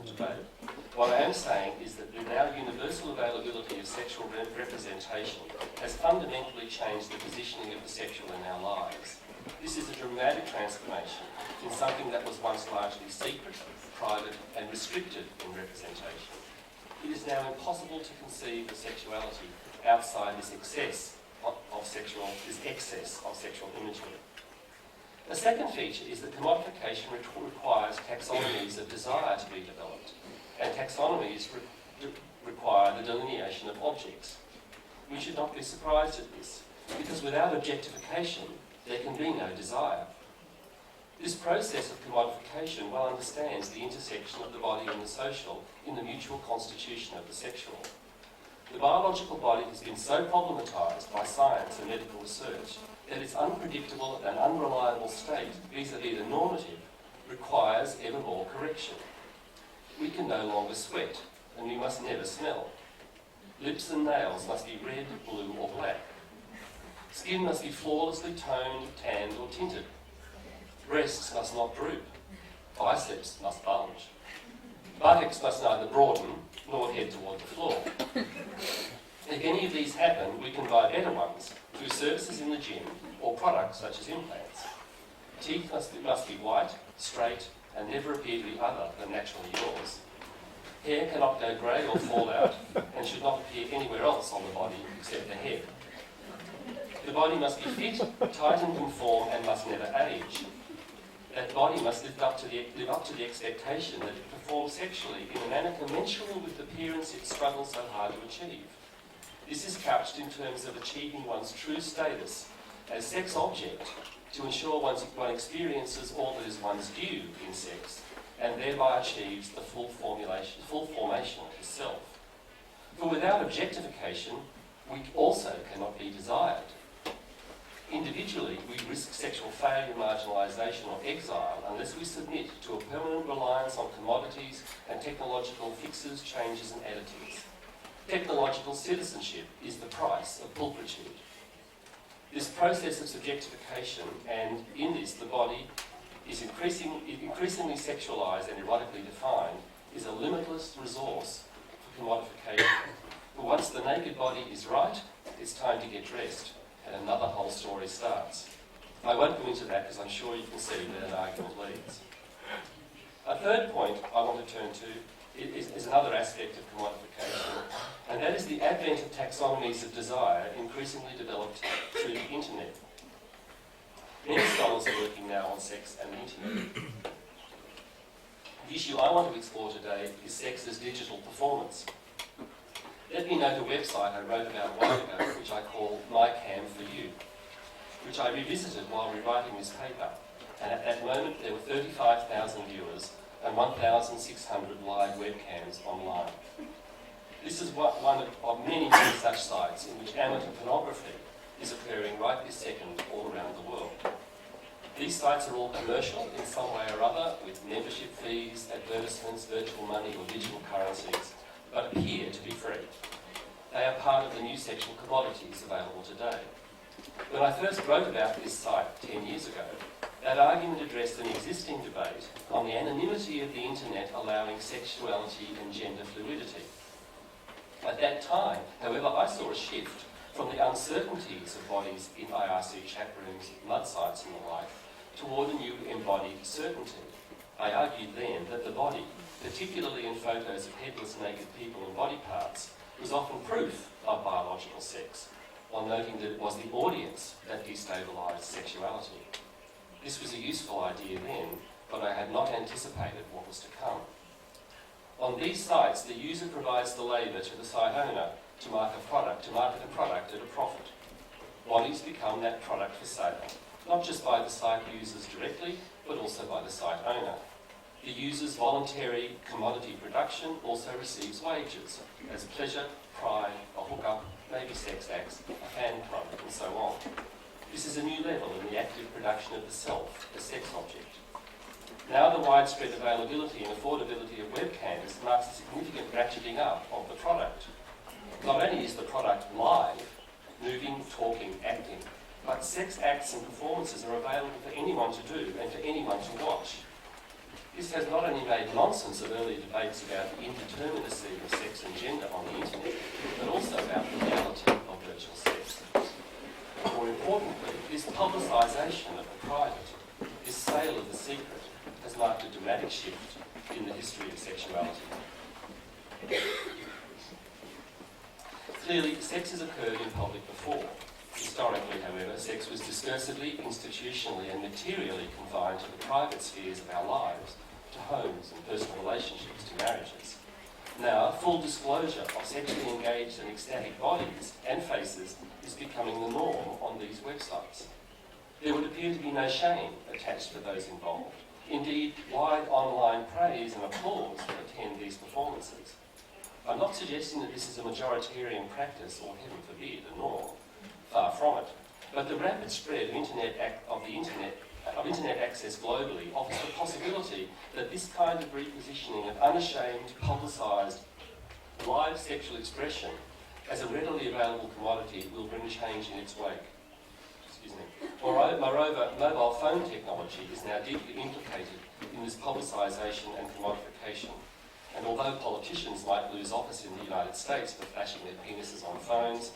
debate. What I am saying is that the now universal availability of sexual representation has fundamentally changed the positioning of the sexual in our lives. This is a dramatic transformation in something that was once largely secret, private and restricted in representation. It is now impossible to conceive of sexuality outside this excess of sexual imagery. A second feature is that commodification requires taxonomies of desire to be developed, and taxonomies require the delineation of objects. We should not be surprised at this, because without objectification, there can be no desire. This process of commodification well understands the intersection of the body and the social in the mutual constitution of the sexual. The biological body has been so problematized by science and medical research that its unpredictable and unreliable state, vis-à-vis the normative, requires ever more correction. We can no longer sweat, and we must never smell. Lips and nails must be red, blue, or black. Skin must be flawlessly toned, tanned, or tinted. Breasts must not droop. Biceps must bulge. Buttocks must neither broaden nor head toward the floor. If any of these happen, we can buy better ones through services in the gym or products such as implants. Teeth must be white, straight, and never appear to be other than naturally yours. Hair cannot go grey or fall out and should not appear anywhere else on the body except the head. The body must be fit, tight and conform, and must never age. That body must live up to the expectation that it performs sexually in a manner commensurable with the appearance it struggles so hard to achieve. This is couched in terms of achieving one's true status as sex object to ensure one experiences all that is one's due in sex and thereby achieves the full formation of the self. For without objectification, we also cannot be desired. Individually, we risk sexual failure, marginalisation or exile unless we submit to a permanent reliance on commodities and technological fixes, changes and additives. Technological citizenship is the price of pulchritude. This process of subjectification, and in this the body is increasingly sexualised and erotically defined, is a limitless resource for commodification. But once the naked body is right, it's time to get dressed, and another whole story starts. I won't go into that because I'm sure you can see where an argument leads. A third point I want to turn to is another aspect of commodification, and that is the advent of taxonomies of desire increasingly developed through the internet. Many scholars are working now on sex and the internet. The issue I want to explore today is sex as digital performance. Let me note a website I wrote about a while ago, which I call My Cam for You, which I revisited while rewriting this paper, and at that moment there were 35,000 viewers and 1,600 live webcams online. This is one of many such sites in which amateur pornography is occurring right this second all around the world. These sites are all commercial in some way or other, with membership fees, advertisements, virtual money or digital currencies, but appear to be free. They are part of the new sexual commodities available today. When I first wrote about this site 10 years ago, that argument addressed an existing debate on the anonymity of the internet allowing sexuality and gender fluidity. At that time, however, I saw a shift from the uncertainties of bodies in IRC chat rooms, mud sites and the like, toward a new embodied certainty. I argued then that the body, particularly in photos of headless naked people and body parts, was often proof of biological sex, while noting that it was the audience that destabilised sexuality. This was a useful idea then, but I had not anticipated what was to come. On these sites, the user provides the labour to the site owner to market a product at a profit. Bodies become that product for sale, not just by the site users directly, but also by the site owner. The user's voluntary commodity production also receives wages, as pleasure, pride, a hookup, maybe sex acts, a fan club, and so on. This is a new level in the active production of the self, the sex object. Now the widespread availability and affordability of webcams marks a significant ratcheting up of the product. Not only is the product live, moving, talking, acting, but sex acts and performances are available for anyone to do and for anyone to watch. This has not only made nonsense of earlier debates about the indeterminacy of sex and gender on the internet, but also about the reality of virtual sex. More importantly, this publicisation of the private, this sale of the secret, has marked a dramatic shift in the history of sexuality. Clearly, sex has occurred in public before. Historically, however, sex was discursively, institutionally and materially confined to the private spheres of our lives, to homes and personal relationships, to marriages. Now, full disclosure of sexually engaged and ecstatic bodies and faces is becoming the norm on these websites. There would appear to be no shame attached to those involved. Indeed, wide online praise and applause attend these performances. I'm not suggesting that this is a majoritarian practice or, heaven forbid, a norm. Far from it. But the rapid spread of internet access globally offers the possibility that this kind of repositioning of unashamed, publicised, live sexual expression as a readily available commodity will bring change in its wake. Moreover, mobile phone technology is now deeply implicated in this publicisation and commodification. And although politicians might lose office in the United States for flashing their penises on phones,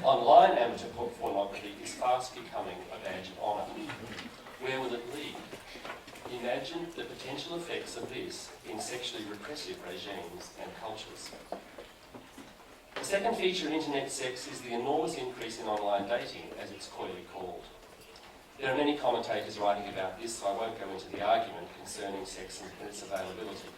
online amateur pornography is fast becoming a badge of honour. Where will it lead? Imagine the potential effects of this in sexually repressive regimes and cultures. The second feature of internet sex is the enormous increase in online dating, as it's coyly called. There are many commentators writing about this, so I won't go into the argument concerning sex and its availability.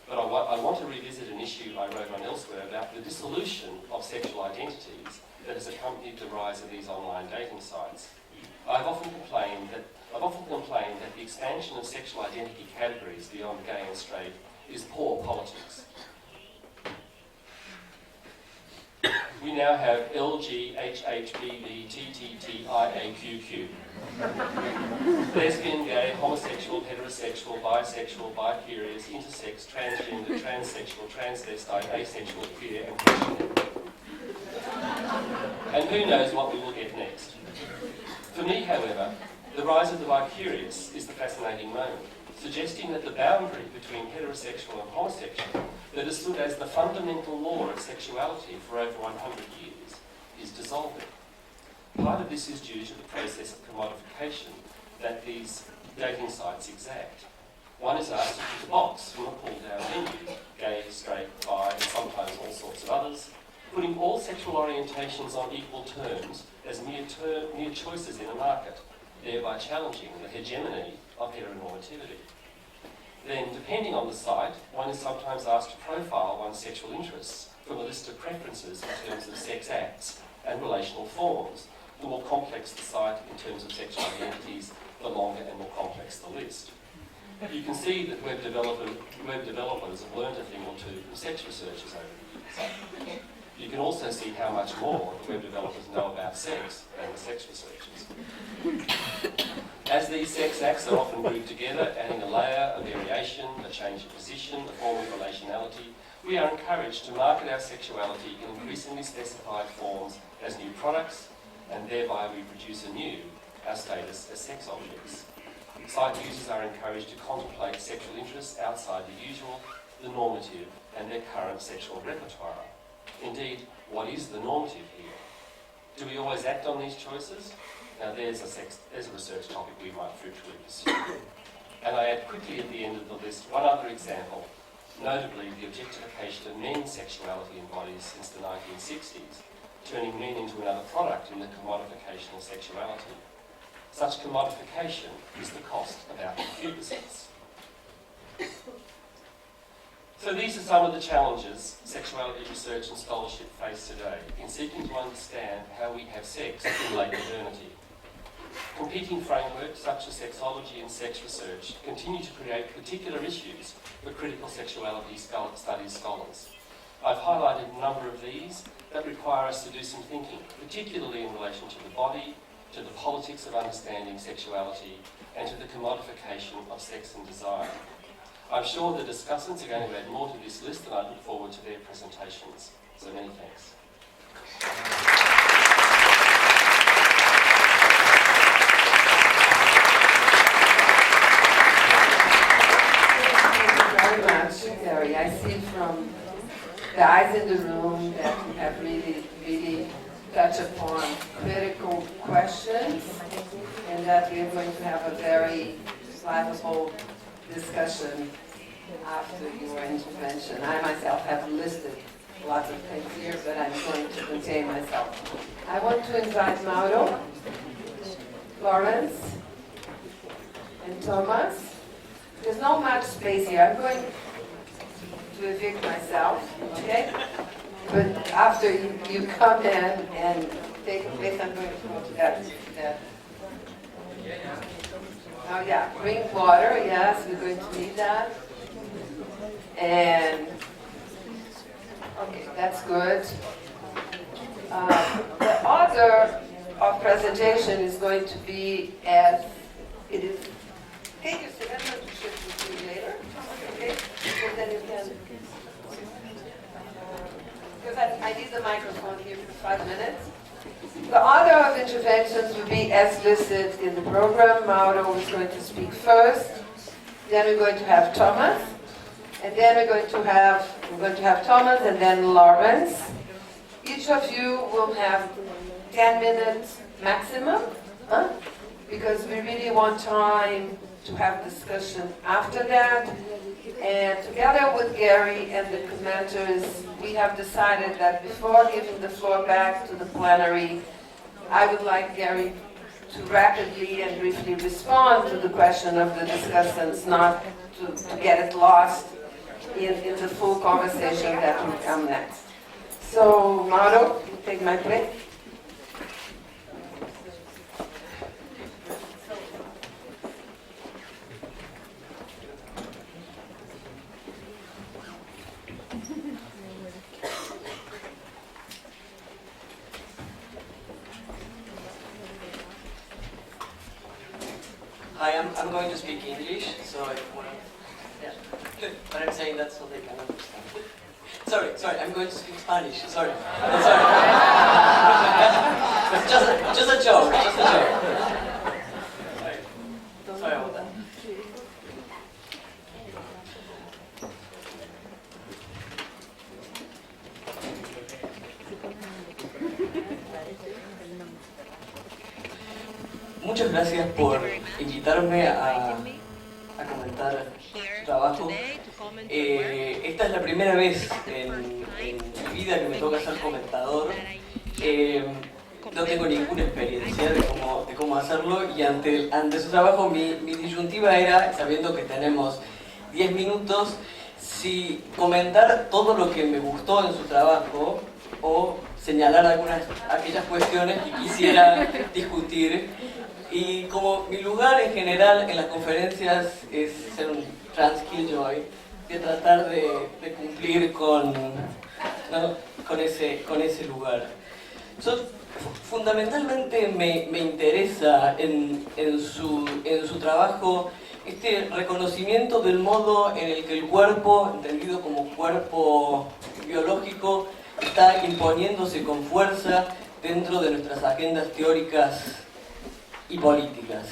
But I want to revisit an issue I wrote on elsewhere about the dissolution of sexual identities that has accompanied the rise of these online dating sites. I've often complained that the expansion of sexual identity categories beyond gay and straight is poor politics. We now have LG, HHBB, TTTIAQQ. Lesbian, gay, homosexual, heterosexual, bisexual, bicurious, intersex, transgender, transsexual, transvestite, asexual, queer, and Christian. And who knows what we will get next. For me, however, the rise of the bicurious is the fascinating moment, suggesting that the boundary between heterosexual and homosexual that has stood as the fundamental law of sexuality for over 100 years is dissolving. Part of this is due to the process of commodification that these dating sites exact. One is asked to pick a box from a pull-down menu, gay, straight, bi, and sometimes all sorts of others, putting all sexual orientations on equal terms as mere choices in a market, thereby challenging the hegemony of heteronormativity. Then, depending on the site, one is sometimes asked to profile one's sexual interests from a list of preferences in terms of sex acts and relational forms. The more complex the site in terms of sexual identities, the longer and more complex the list. You can see that web developers have learned a thing or two from sex researchers over the years. You can also see how much more the web developers know about sex than the sex researchers. As these sex acts are often grouped together, adding a layer, a variation, a change of position, a form of relationality, we are encouraged to market our sexuality in increasingly specified forms as new products, and thereby we produce anew our status as sex objects. Site users are encouraged to contemplate sexual interests outside the usual, the normative, and their current sexual repertoire. Indeed, what is the normative here? Do we always act on these choices? Now there's a research topic we might fruitfully pursue. And I add quickly at the end of the list one other example, notably the objectification of men's sexuality and bodies since the 1960s, turning men into another product in the commodification of sexuality. Such commodification is the cost of our concupiscence. So these are some of the challenges sexuality research and scholarship face today in seeking to understand how we have sex in late modernity. Competing frameworks such as sexology and sex research continue to create particular issues for critical sexuality studies scholars. I've highlighted a number of these that require us to do some thinking, particularly in relation to the body, to the politics of understanding sexuality, and to the commodification of sex and desire. I'm sure the discussants are going to add more to this list, and I look forward to their presentations. So many thanks. guys in the room that have really touched upon critical questions, and that we're going to have a very lively discussion after your intervention. I myself have listed lots of things here, but I'm going to contain myself. I want to invite Mauro, Lawrence, and Thomas. There's not much space here. I'm going to evict myself, okay? But after you come in and take a place, I'm going to go to that. Oh yeah, bring water, yes, we're going to need that. And, okay, that's good. The order of presentation is going to be as it is. Take your seat, I'm going to shift with you later, okay? So then you can, because I need the microphone here for 5 minutes. The order of interventions will be as listed in the program. Mauro is going to speak first, then we're going to have Thomas, and then we're going to have Thomas and then Lawrence. Each of you will have 10 minutes maximum, because we really want time to have discussion after that. And together with Gary and the commenters, we have decided that before giving the floor back to the plenary, I would like Gary to rapidly and briefly respond to the question of the discussants, not to get it lost in the full conversation that will come next. So, Mauro, you take my place. Hi, I'm going to speak English, so yeah. But I'm saying that so they can understand. Sorry, I'm going to speak Spanish. Sorry. just a joke. Sorry about that. Muchas gracias por invitarme a comentar su trabajo. Esta es la primera vez en mi vida que me toca ser comentador. No tengo ninguna experiencia de cómo hacerlo, y ante su trabajo mi disyuntiva era, sabiendo que tenemos 10 minutos, si comentar todo lo que me gustó en su trabajo o señalar aquellas cuestiones que quisiera discutir. Y como mi lugar en general en las conferencias es ser un trans killjoy, de tratar de cumplir con ese lugar. Fundamentalmente me interesa en su trabajo este reconocimiento del modo en el que el cuerpo, entendido como cuerpo biológico, está imponiéndose con fuerza dentro de nuestras agendas teóricas y políticas.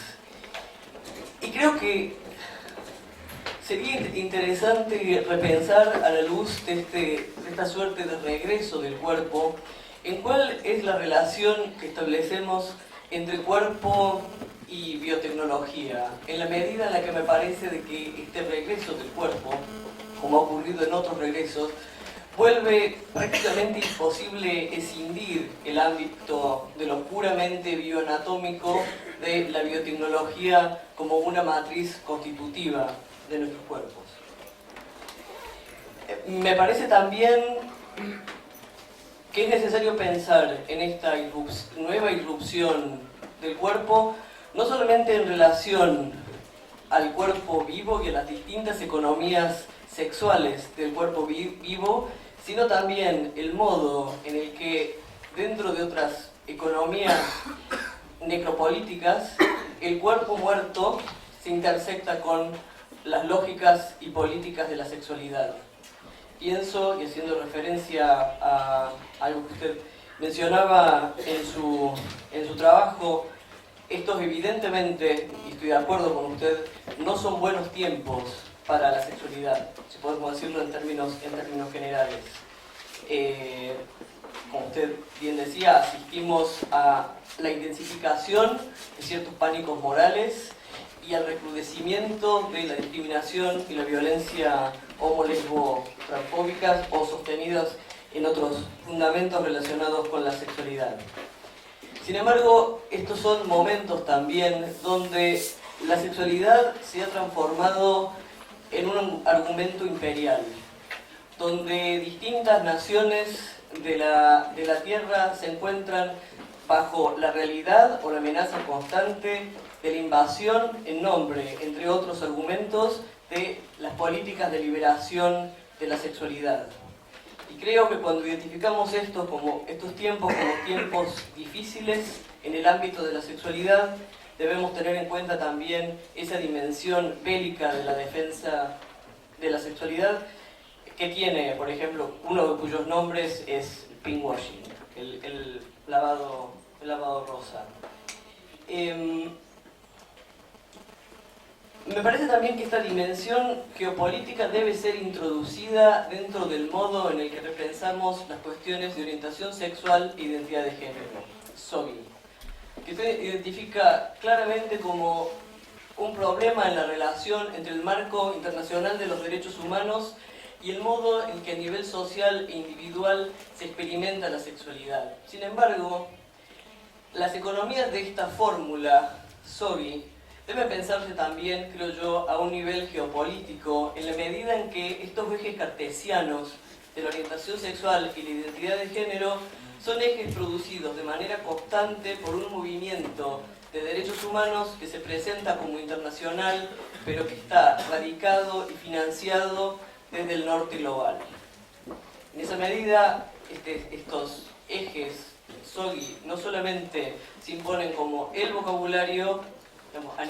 Y creo que sería interesante repensar, a la luz de esta suerte de regreso del cuerpo, en cuál es la relación que establecemos entre cuerpo y biotecnología, en la medida en la que me parece de que este regreso del cuerpo, como ha ocurrido en otros regresos, vuelve prácticamente imposible escindir el ámbito de lo puramente bioanatómico de la biotecnología como una matriz constitutiva de nuestros cuerpos. Me parece también que es necesario pensar en esta nueva irrupción del cuerpo, no solamente en relación al cuerpo vivo y a las distintas economías sexuales del cuerpo vivo, sino también el modo en el que dentro de otras economías necropolíticas el cuerpo muerto se intersecta con las lógicas y políticas de la sexualidad. Pienso, y haciendo referencia a algo que usted mencionaba en su trabajo, estos evidentemente, y estoy de acuerdo con usted, no son buenos tiempos para la sexualidad, si podemos decirlo en términos generales. como usted bien decía, asistimos a la intensificación de ciertos pánicos morales y al recrudecimiento de la discriminación y la violencia homo-lesbo-transfóbicas o sostenidas en otros fundamentos relacionados con la sexualidad. Sin embargo, estos son momentos también donde la sexualidad se ha transformado en un argumento imperial, donde distintas naciones de la Tierra se encuentran bajo la realidad o la amenaza constante de la invasión en nombre, entre otros argumentos, de las políticas de liberación de la sexualidad. Y creo que cuando identificamos estos tiempos como tiempos difíciles en el ámbito de la sexualidad, debemos tener en cuenta también esa dimensión bélica de la defensa de la sexualidad que tiene, por ejemplo, uno de cuyos nombres es pinkwashing, el lavado rosa. Me parece también que esta dimensión geopolítica debe ser introducida dentro del modo en el que repensamos las cuestiones de orientación sexual e identidad de género, SOGI, que se identifica claramente como un problema en la relación entre el marco internacional de los derechos humanos y el modo en que a nivel social e individual se experimenta la sexualidad. Sin embargo, las economías de esta fórmula, SOGI, deben pensarse también, creo yo, a un nivel geopolítico, en la medida en que estos ejes cartesianos de la orientación sexual y la identidad de género son ejes producidos de manera constante por un movimiento de derechos humanos que se presenta como internacional, pero que está radicado y financiado desde el norte global. En esa medida, estos ejes SOGI no solamente se imponen como el vocabulario, digamos, a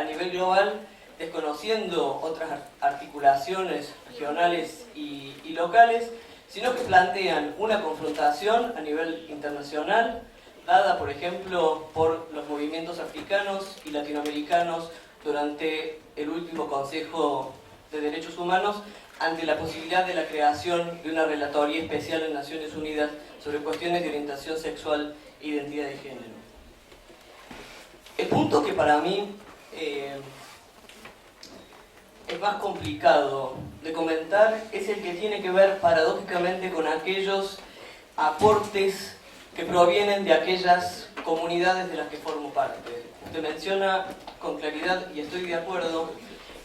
nivel global, desconociendo otras articulaciones regionales y locales, sino que plantean una confrontación a nivel internacional, dada, por ejemplo, por los movimientos africanos y latinoamericanos durante el último Consejo de Derechos Humanos, ante la posibilidad de la creación de una relatoría especial en Naciones Unidas sobre cuestiones de orientación sexual e identidad de género. El punto que para mí es más complicado de comentar es el que tiene que ver paradójicamente con aquellos aportes que provienen de aquellas comunidades de las que formo parte. Usted menciona con claridad, y estoy de acuerdo,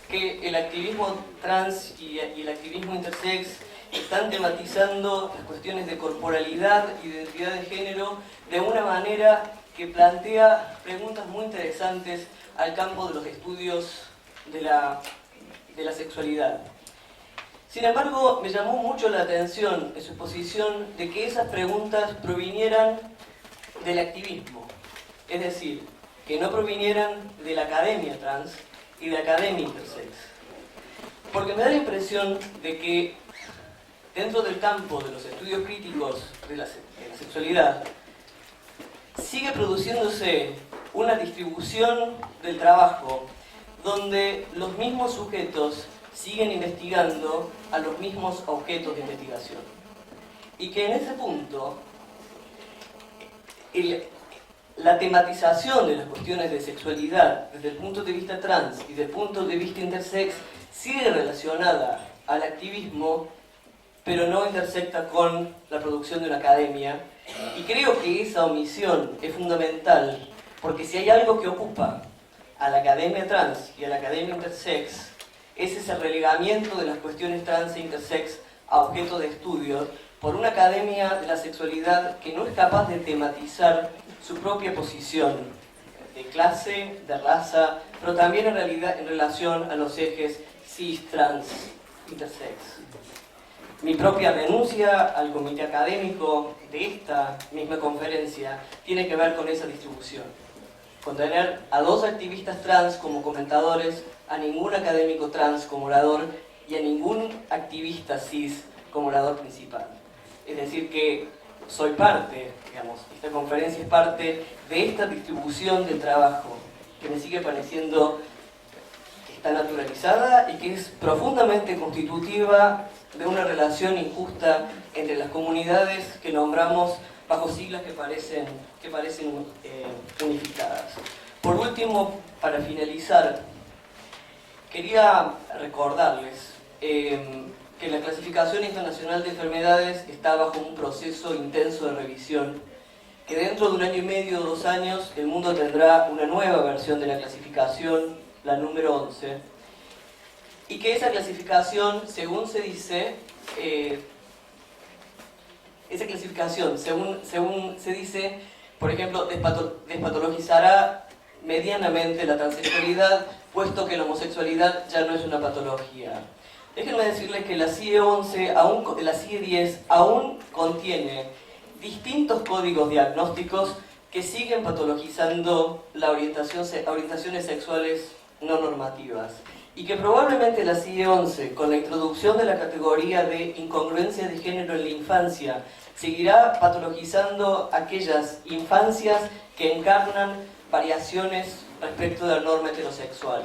que el activismo trans y el activismo intersex están tematizando las cuestiones de corporalidad y de identidad de género de una manera que plantea preguntas muy interesantes al campo de los estudios de la sexualidad. Sin embargo, me llamó mucho la atención en su exposición de que esas preguntas provinieran del activismo, es decir, que no provinieran de la academia trans y de la academia intersex. Porque me da la impresión de que dentro del campo de los estudios críticos de la sexualidad sigue produciéndose una distribución del trabajo donde los mismos sujetos siguen investigando a los mismos objetos de investigación. Y que en ese punto la tematización de las cuestiones de sexualidad desde el punto de vista trans y desde el punto de vista intersex sigue relacionada al activismo, pero no intersecta con la producción de una academia. Y creo que esa omisión es fundamental, porque si hay algo que ocupa a la academia trans y a la academia intersex, ese es el relegamiento de las cuestiones trans e intersex a objeto de estudio por una academia de la sexualidad que no es capaz de tematizar su propia posición de clase, de raza, pero también en realidad en relación a los ejes cis, trans, intersex. Mi propia renuncia al comité académico de esta misma conferencia tiene que ver con esa distribución, con tener a 2 activistas trans como comentadores, a ningún académico trans como orador y a ningún activista cis como orador principal. Es decir que soy parte, digamos, esta conferencia es parte de esta distribución del trabajo, que me sigue pareciendo está naturalizada y que es profundamente constitutiva de una relación injusta entre las comunidades que nombramos bajo siglas que parecen unificadas. Por último, para finalizar, quería recordarles que la Clasificación Internacional de Enfermedades está bajo un proceso intenso de revisión, que dentro de 1 año y medio o 2 años el mundo tendrá una nueva versión de la clasificación, la número 11, y que esa clasificación, según se dice, por ejemplo, despatologizará medianamente la transexualidad, puesto que la homosexualidad ya no es una patología. Déjenme decirles que la CIE 11, la CIE 10, aún contiene distintos códigos diagnósticos que siguen patologizando las orientaciones sexuales no normativas. Y que probablemente la CIE 11, con la introducción de la categoría de incongruencia de género en la infancia, seguirá patologizando aquellas infancias que encarnan variaciones respecto de la norma heterosexual,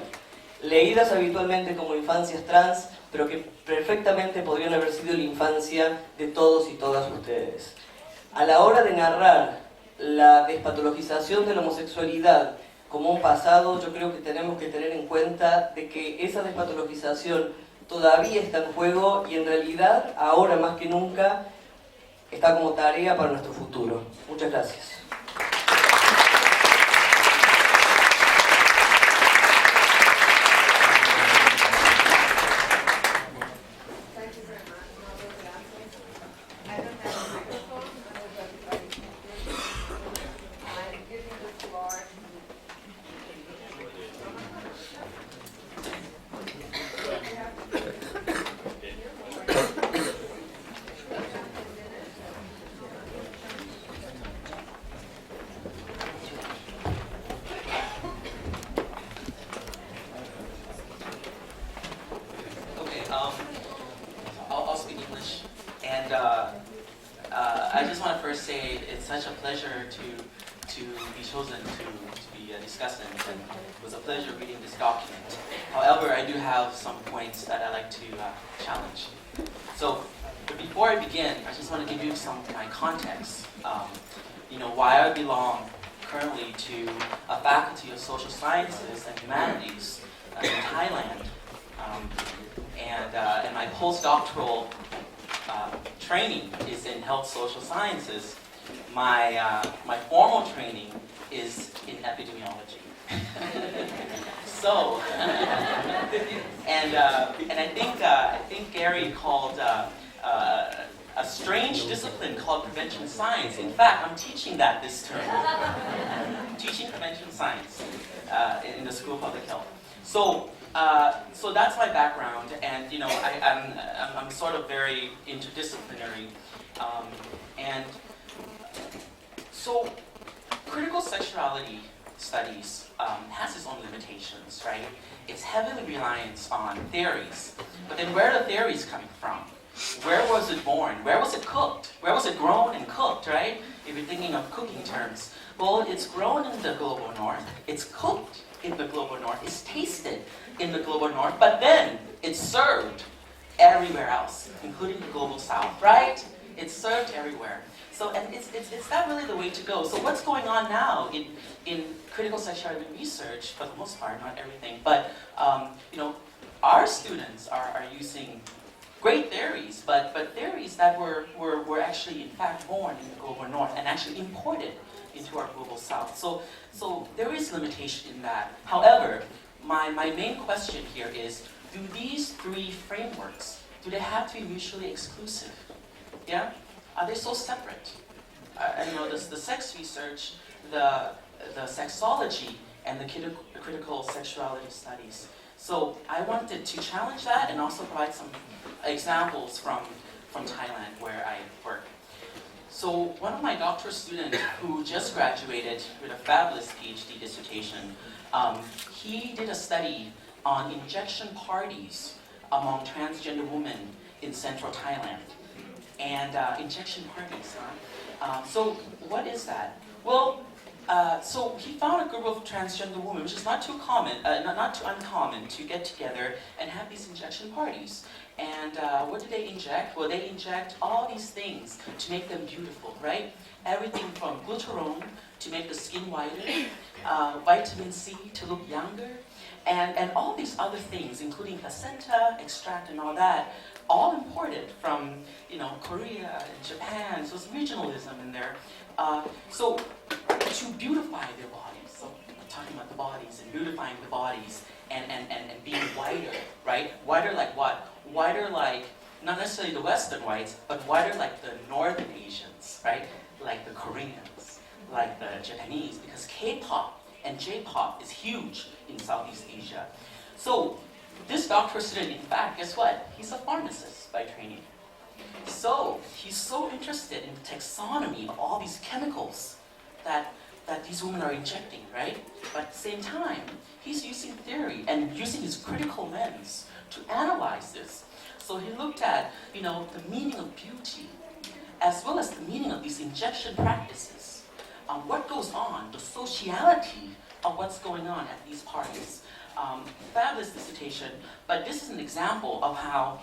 leídas habitualmente como infancias trans, pero que perfectamente podrían haber sido la infancia de todos y todas ustedes. A la hora de narrar la despatologización de la homosexualidad como un pasado, yo creo que tenemos que tener en cuenta de que esa despatologización todavía está en juego y en realidad, ahora más que nunca, está como tarea para nuestro futuro. Muchas gracias. I'll speak English, and I just want to first say it's such a pleasure to be chosen to be a discussant, and it was a pleasure reading this document. However, I do have some points that I'd like to challenge. So, but before I begin, I just want to give you some of my context. Why I belong currently to a faculty of social sciences and humanities in Thailand. And my postdoctoral training is in health social sciences. My formal training is in epidemiology. So, and I think Gary called a strange discipline called prevention science. In fact, I'm teaching that this term. Teaching prevention science in the School of Public Health. So that's my background, and I'm sort of very interdisciplinary, and so critical sexuality studies has its own limitations, right? It's heavily reliant on theories, but then where are the theories coming from? Where was it born? Where was it cooked? Where was it grown and cooked, right? If you're thinking of cooking terms, well, it's grown in the global north, it's cooked in the global north, it's tasted in the global north, but then it's served everywhere else, including the global south, right? It's served everywhere. So, and it's not really the way to go. So what's going on now in critical sexuality research, for the most part, not everything, but our students are using great theories, but theories that were actually in fact born in the global north and actually imported into our global south. So there is limitation in that. However, my main question here is, do these three frameworks, do they have to be mutually exclusive? Yeah? Are they so separate? The sex research, the sexology, and the critical sexuality studies. So I wanted to challenge that and also provide some examples from Thailand where I work. So one of my doctoral students who just graduated with a fabulous PhD dissertation, he did a study on injection parties among transgender women in central Thailand. And injection parties, huh? So what is that? Well, So he found a group of transgender women, which is not too common, not too uncommon, to get together and have these injection parties. And what do they inject? Well, they inject all these things to make them beautiful, right? Everything from glutathione to make the skin whiter, vitamin C to look younger, and all these other things, including placenta, extract, and all that, all imported from, Korea and Japan. So it's regionalism in there. So to beautify their bodies, so we're talking about the bodies and beautifying the bodies and being whiter, right? Whiter like what? Whiter like, not necessarily the Western whites, but whiter like the Northern Asians, right? Like the Koreans, like the Japanese, because K-pop and J-pop is huge in Southeast Asia. So this doctoral student, in fact, guess what? He's a pharmacist by training. So he's so interested in the taxonomy of all these chemicals that these women are injecting, right? But at the same time, he's using theory and using his critical lens to analyze this. So he looked at, the meaning of beauty, as well as the meaning of these injection practices. What goes on, the sociality of what's going on at these parties. Fabulous dissertation, but this is an example of how,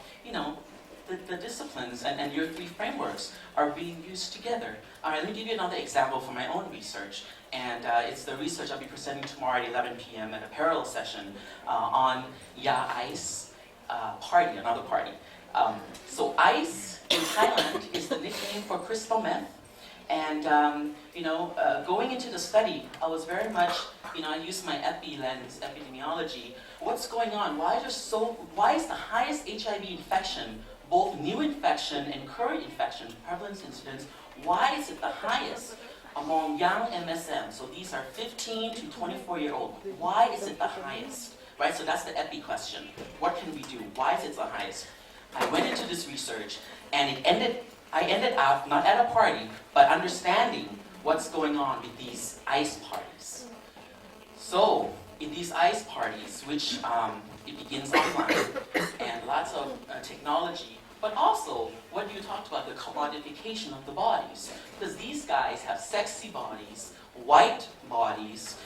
the disciplines and your three frameworks are being used together. All right, let me give you another example from my own research. And it's the research I'll be presenting tomorrow at 11 p.m. at a parallel session on IASSCS party, another party. So ICE in Thailand is the nickname for crystal meth. And, going into the study, I was very much, I used my epi lens, epidemiology. What's going on? Why is the highest HIV infection, both new infection and current infection, prevalence incidence, why is it the highest among young MSM? So these are 15 to 24-year-old. Why is it the highest? Right, so that's the epi question. What can we do? Why is it the highest? I went into this research, and I ended up, not at a party, but understanding what's going on with these ICE parties. So, in these ICE parties, which it begins online, and lots of technology, but also what you talked about, the commodification of the bodies. Because these guys have sexy bodies, white bodies,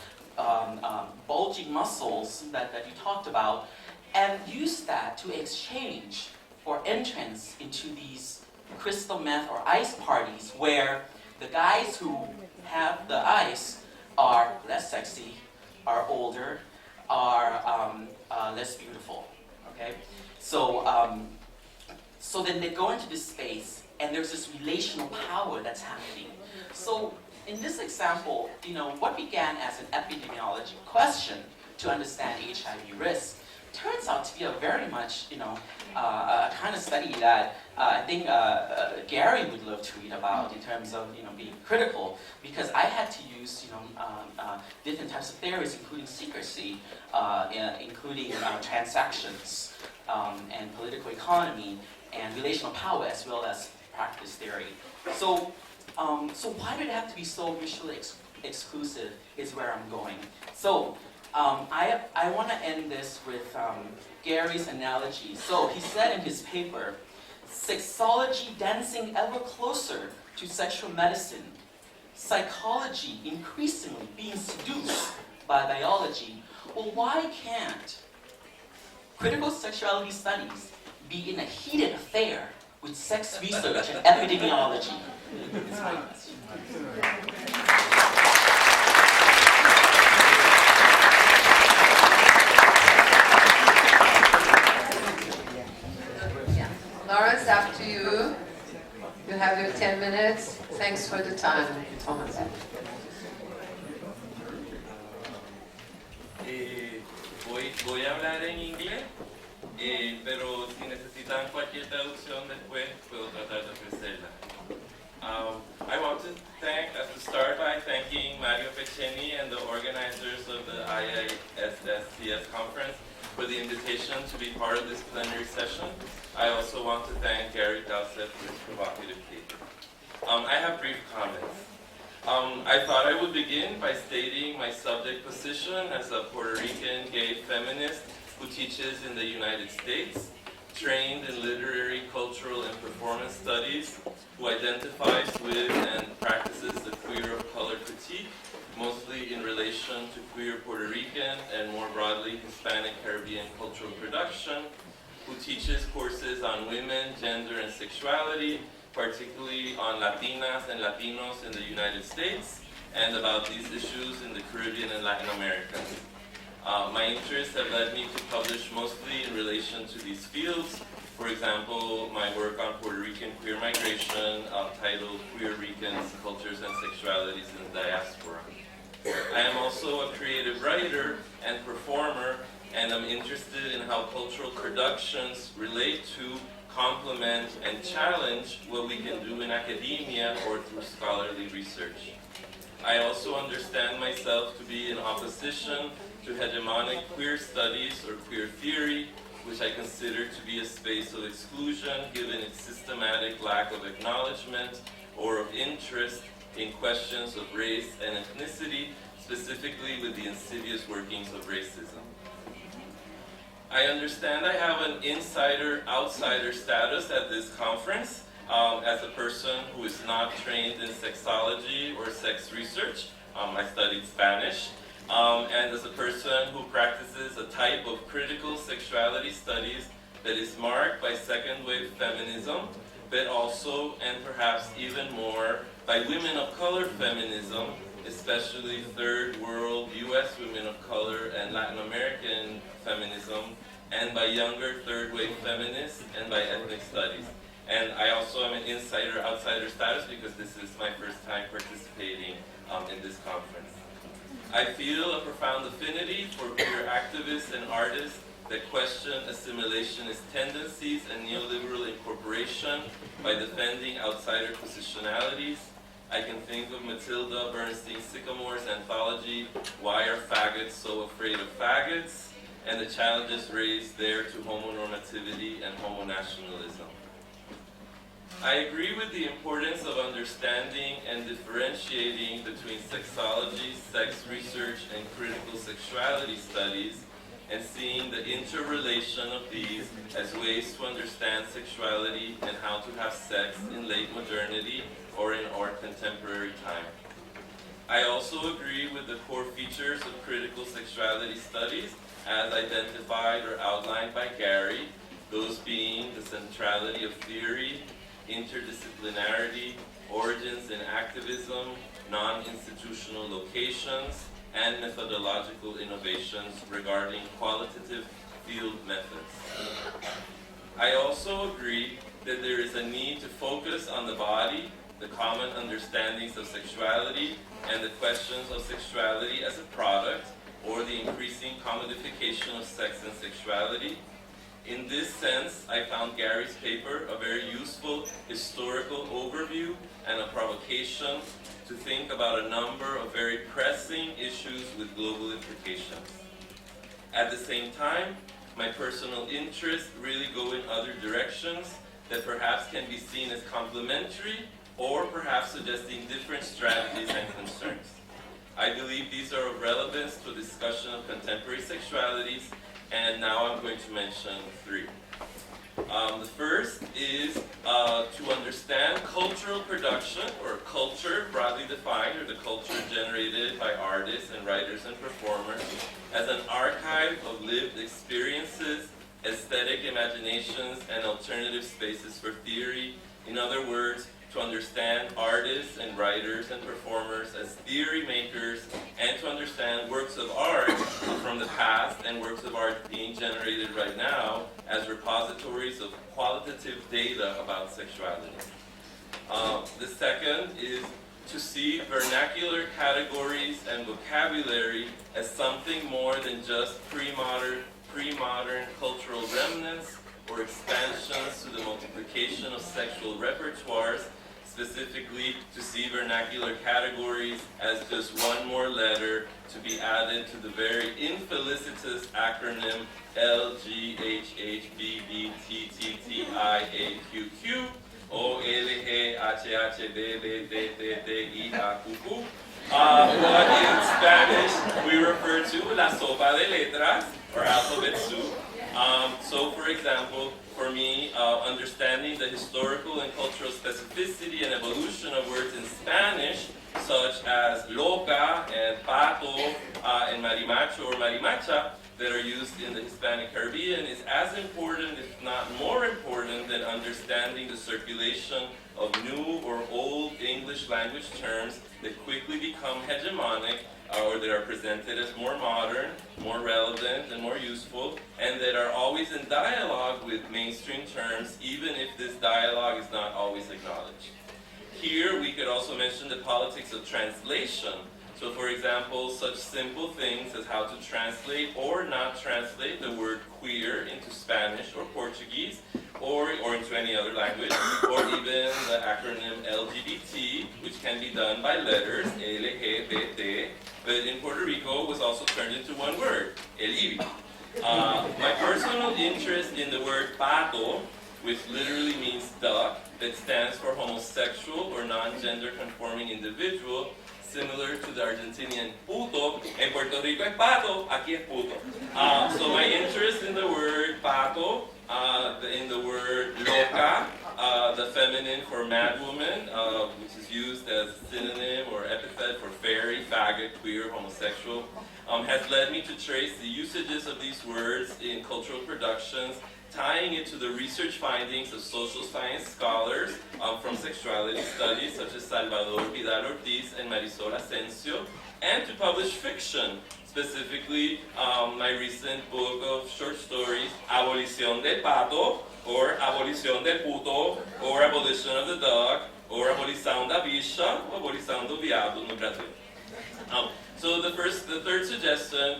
bulging muscles that you talked about, and use that to exchange for entrance into these crystal meth or ice parties where the guys who have the ice are less sexy, are older, are less beautiful, okay? So then they go into this space and there's this relational power that's happening. So in this example, what began as an epidemiology question to understand HIV risk turns out to be a very much, a kind of study that I think Gary would love to read about in terms of, being critical, because I had to use, different types of theories, including secrecy, including transactions, and political economy, and relational power, as well as practice theory. So why did it have to be so mutually exclusive is where I'm going. So I want to end this with Gary's analogy. So he said in his paper, sexology dancing ever closer to sexual medicine, psychology increasingly being seduced by biology. Well, why can't critical sexuality studies be in a heated affair with sex research and epidemiology? It's my question. Lawrence, after you. You have your 10 minutes. Thanks for the time, Thomas. Voy a hablar en inglés, pero si necesitan cualquier traducción después, puedo tratar de ofrecerla. I want to start by thanking Mario Peceni and the organizers of the IASSCS conference for the invitation to be part of this plenary session. I also want to thank Gary Dowsett for his provocative paper. I have brief comments. I thought I would begin by stating my subject position as a Puerto Rican gay feminist who teaches in the United States, trained in literary, cultural, and performance studies, who identifies with and practices the queer of color critique, mostly in relation to queer Puerto Rican and more broadly Hispanic Caribbean cultural production, who teaches courses on women, gender, and sexuality, particularly on Latinas and Latinos in the United States, and about these issues in the Caribbean and Latin America. My interests have led me to publish mostly in relation to these fields. For example, my work on Puerto Rican queer migration, titled Queer Ricans, Cultures and Sexualities in the Diaspora. I am also a creative writer and performer, and I'm interested in how cultural productions relate to, complement, and challenge what we can do in academia or through scholarly research. I also understand myself to be in opposition to hegemonic queer studies or queer theory, which I consider to be a space of exclusion given its systematic lack of acknowledgement or of interest in questions of race and ethnicity, specifically with the insidious workings of racism. I understand I have an insider-outsider status at this conference as a person who is not trained in sexology or sex research. I studied Spanish. And as a person who practices a type of critical sexuality studies that is marked by second-wave feminism, but also, and perhaps even more, by women of color feminism, especially third world US women of color and Latin American feminism, and by younger third-wave feminists, and by ethnic studies. And I also am an insider-outsider status because this is my first time participating in this conference. I feel a profound affinity for queer activists and artists that question assimilationist tendencies and neoliberal incorporation by defending outsider positionalities. I can think of Matilda Bernstein Sycamore's anthology, Why Are Faggots So Afraid of Faggots? And the challenges raised there to homonormativity and homonationalism. I agree with the importance of understanding and differentiating between sexology, sex research, and critical sexuality studies, and seeing the interrelation of these as ways to understand sexuality and how to have sex in late modernity or in our contemporary time. I also agree with the core features of critical sexuality studies as identified or outlined by Gary, those being the centrality of theory, interdisciplinarity, origins in activism, non-institutional locations, and methodological innovations regarding qualitative field methods. I also agree that there is a need to focus on the body, the common understandings of sexuality, and the questions of sexuality as a product, or the increasing commodification of sex and sexuality. In this sense, I found Gary's paper a very useful historical overview and a provocation to think about a number of very pressing issues with global implications. At the same time, my personal interests really go in other directions that perhaps can be seen as complementary or perhaps suggesting different strategies and concerns. I believe these are of relevance to a discussion of contemporary sexualities, and now I'm going to mention three. The first is to understand cultural production, or culture broadly defined, or the culture generated by artists and writers and performers, as an archive of lived experiences, aesthetic imaginations, and alternative spaces for theory. In other words, to understand artists and writers and performers as theory makers, and to understand works of art from the past and works of art being generated right now as repositories of qualitative data about sexuality. The second is to see vernacular categories and vocabulary as something more than just pre-modern cultural remnants or expansions to the multiplication of sexual repertoires, specifically to see vernacular categories as just one more letter to be added to the very infelicitous acronym LGHHBBTTTIAQQ OLGHHBBTTIAQQ. What in Spanish we refer to la sopa de letras, or alphabet soup. So, for example, for me, understanding the historical and cultural specificity and evolution of words in Spanish such as loca and pato and marimacho or marimacha that are used in the Hispanic Caribbean is as important, if not more important, than understanding the circulation of new or old English language terms that quickly become hegemonic or that are presented as more modern, more relevant, and more useful, and that are always in dialogue with mainstream terms, even if this dialogue is not always acknowledged. Here, we could also mention the politics of translation. So, for example, such simple things as how to translate or not translate the word queer into Spanish or Portuguese, or into any other language, or even the acronym LGBT, which can be done by letters, LGBT, but in Puerto Rico was also turned into one word, el ibi. My personal interest in the word pato, which literally means duck, that stands for homosexual or non-gender conforming individual, similar to the Argentinian puto. En Puerto Rico es pato, aquí es puto. So my interest in the word pato, in the word loca, the feminine for madwoman, which is used as a synonym or epithet for fairy, faggot, queer, homosexual, has led me to trace the usages of these words in cultural productions, tying it to the research findings of social science scholars from sexuality studies such as Salvador Vidal Ortiz and Marisol Asensio, and to publish fiction, specifically my recent book of short stories, Abolición del Pato, or Abolición del Puto, or Abolition of the Dog, or Abolição da Bicha, or Abolição do Viado no Brasil. So the third suggestion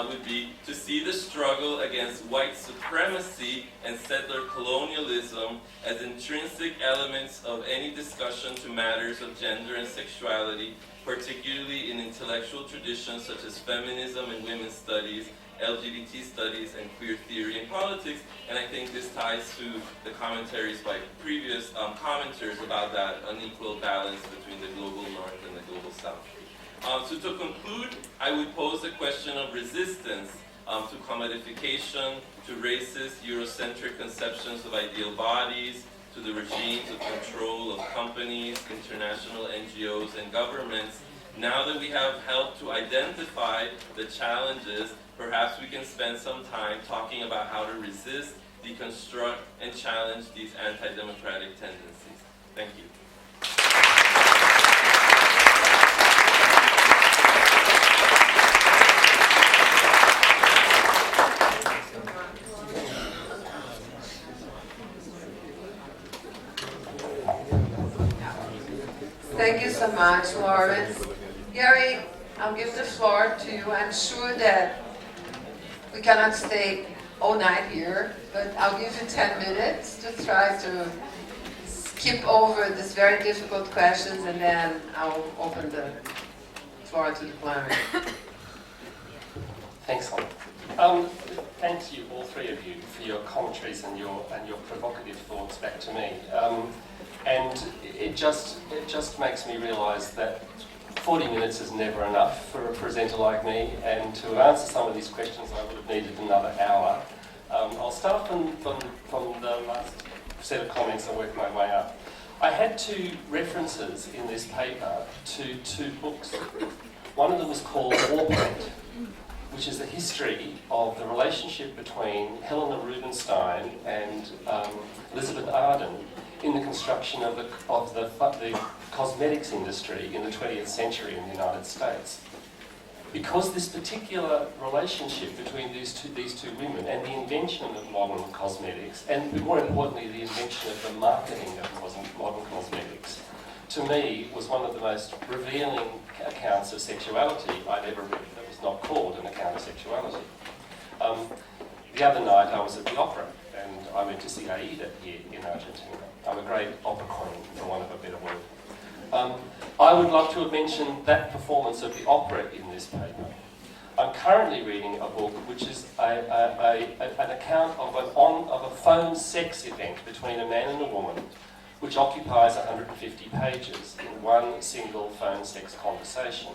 would be to see the struggle against white supremacy and settler colonialism as intrinsic elements of any discussion to matters of gender and sexuality, particularly in intellectual traditions such as feminism and women's studies, LGBT studies, and queer theory and politics. And I think this ties to the commentaries by previous commenters about that unequal balance between the global north and the global south. So to conclude, I would pose a question of resistance to commodification, to racist, Eurocentric conceptions of ideal bodies, to the regimes of control of companies, international NGOs, and governments. Now that we have helped to identify the challenges, perhaps we can spend some time talking about how to resist, deconstruct, and challenge these anti-democratic tendencies. Thank you. Thank you so much, Lawrence. Gary, I'll give the floor to you. I'm sure that we cannot stay all night here, but I'll give you 10 minutes to try to skip over these very difficult questions, and then I'll open the floor to the plenary. Thanks, Sonia. Thank you, all three of you, for your commentaries and your provocative thoughts back to me. And it just makes me realise that 40 minutes is never enough for a presenter like me, and to answer some of these questions I would have needed another hour. I'll start from the last set of comments and work my way up. I had two references in this paper to two books. One of them was called War Paint, which is the history of the relationship between Helena Rubinstein and Elizabeth Arden in the construction of the cosmetics industry in the 20th century in the United States. Because this particular relationship between these two women and the invention of modern cosmetics, and more importantly the invention of the marketing of modern cosmetics, to me was one of the most revealing accounts of sexuality I'd ever read that was not called an account of sexuality. The other night I was at the opera, and I went to see Aida here in Argentina. I'm a great opera queen, for want of a better word. I would love to have mentioned that performance of the opera in this paper. I'm currently reading a book which is an account of a phone sex event between a man and a woman, which occupies 150 pages in one single phone sex conversation.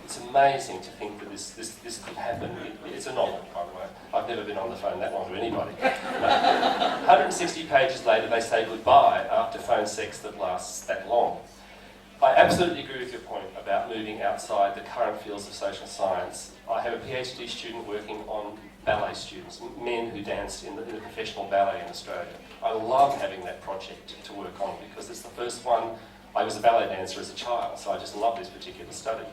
It's amazing to think that this could happen. It's a novel, by the way. I've never been on the phone that long to anybody. 160 pages later, they say goodbye after phone sex that lasts that long. I absolutely agree with your point start moving outside the current fields of social science. I have a PhD student working on ballet students, men who dance in the professional ballet in Australia. I love having that project to work on because it's the first one. I was a ballet dancer as a child, so I just love this particular study.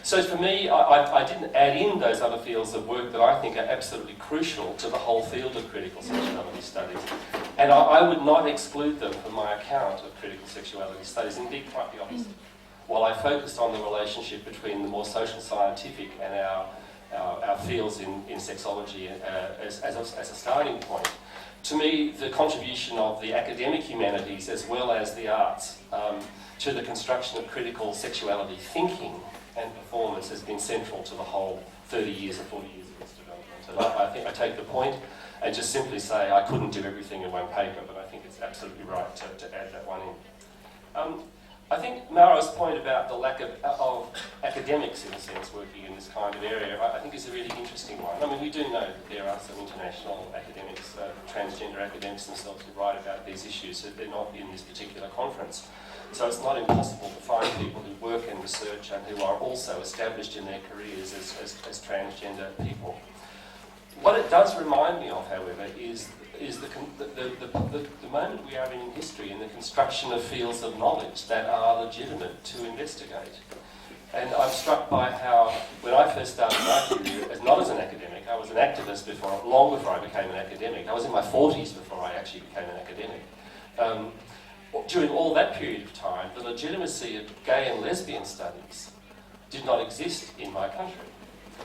So for me, I didn't add in those other fields of work that I think are absolutely crucial to the whole field of critical sexuality studies. And I would not exclude them from my account of critical sexuality studies, indeed quite the opposite. While I focused on the relationship between the more social scientific and our fields in sexology as a starting point, to me, the contribution of the academic humanities as well as the arts to the construction of critical sexuality thinking and performance has been central to the whole 30 years or 40 years of its development. And I think I take the point and just simply say I couldn't do everything in one paper, but I think it's absolutely right to add that one in. I think Mauro's point about the lack of academics, in a sense, working in this kind of area, I think is a really interesting one. I mean, we do know that there are some international academics, transgender academics themselves who write about these issues, that they're not in this particular conference. So it's not impossible to find people who work in research and who are also established in their careers as transgender people. What it does remind me of, however, is the moment we are in history in the construction of fields of knowledge that are legitimate to investigate. And I'm struck by how, when I first started my career, not as an academic, I was an activist long before I became an academic. I was in my 40s before I actually became an academic. During all that period of time, the legitimacy of gay and lesbian studies did not exist in my country.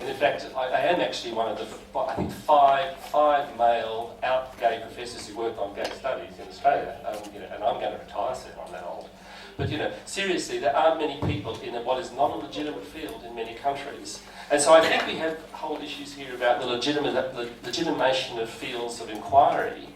And in fact, I am actually one of the, I think, five male out gay professors who work on gay studies in Australia. And I'm going to retire soon, I'm that old. But seriously, there aren't many people in what is not a legitimate field in many countries. And so I think we have whole issues here about the legitimation of fields of inquiry.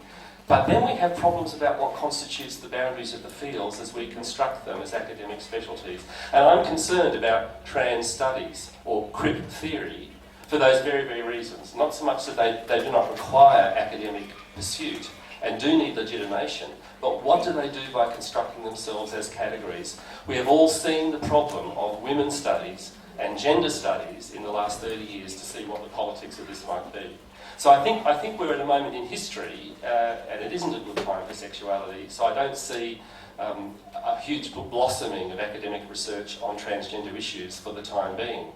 But then we have problems about what constitutes the boundaries of the fields as we construct them as academic specialties. And I'm concerned about trans studies or crip theory for those very, very reasons. Not so much that they do not require academic pursuit and do need legitimation, but what do they do by constructing themselves as categories? We have all seen the problem of women's studies and gender studies in the last 30 years to see what the politics of this might be. So I think we're at a moment in history, and it isn't a good time for sexuality, so I don't see a huge blossoming of academic research on transgender issues for the time being.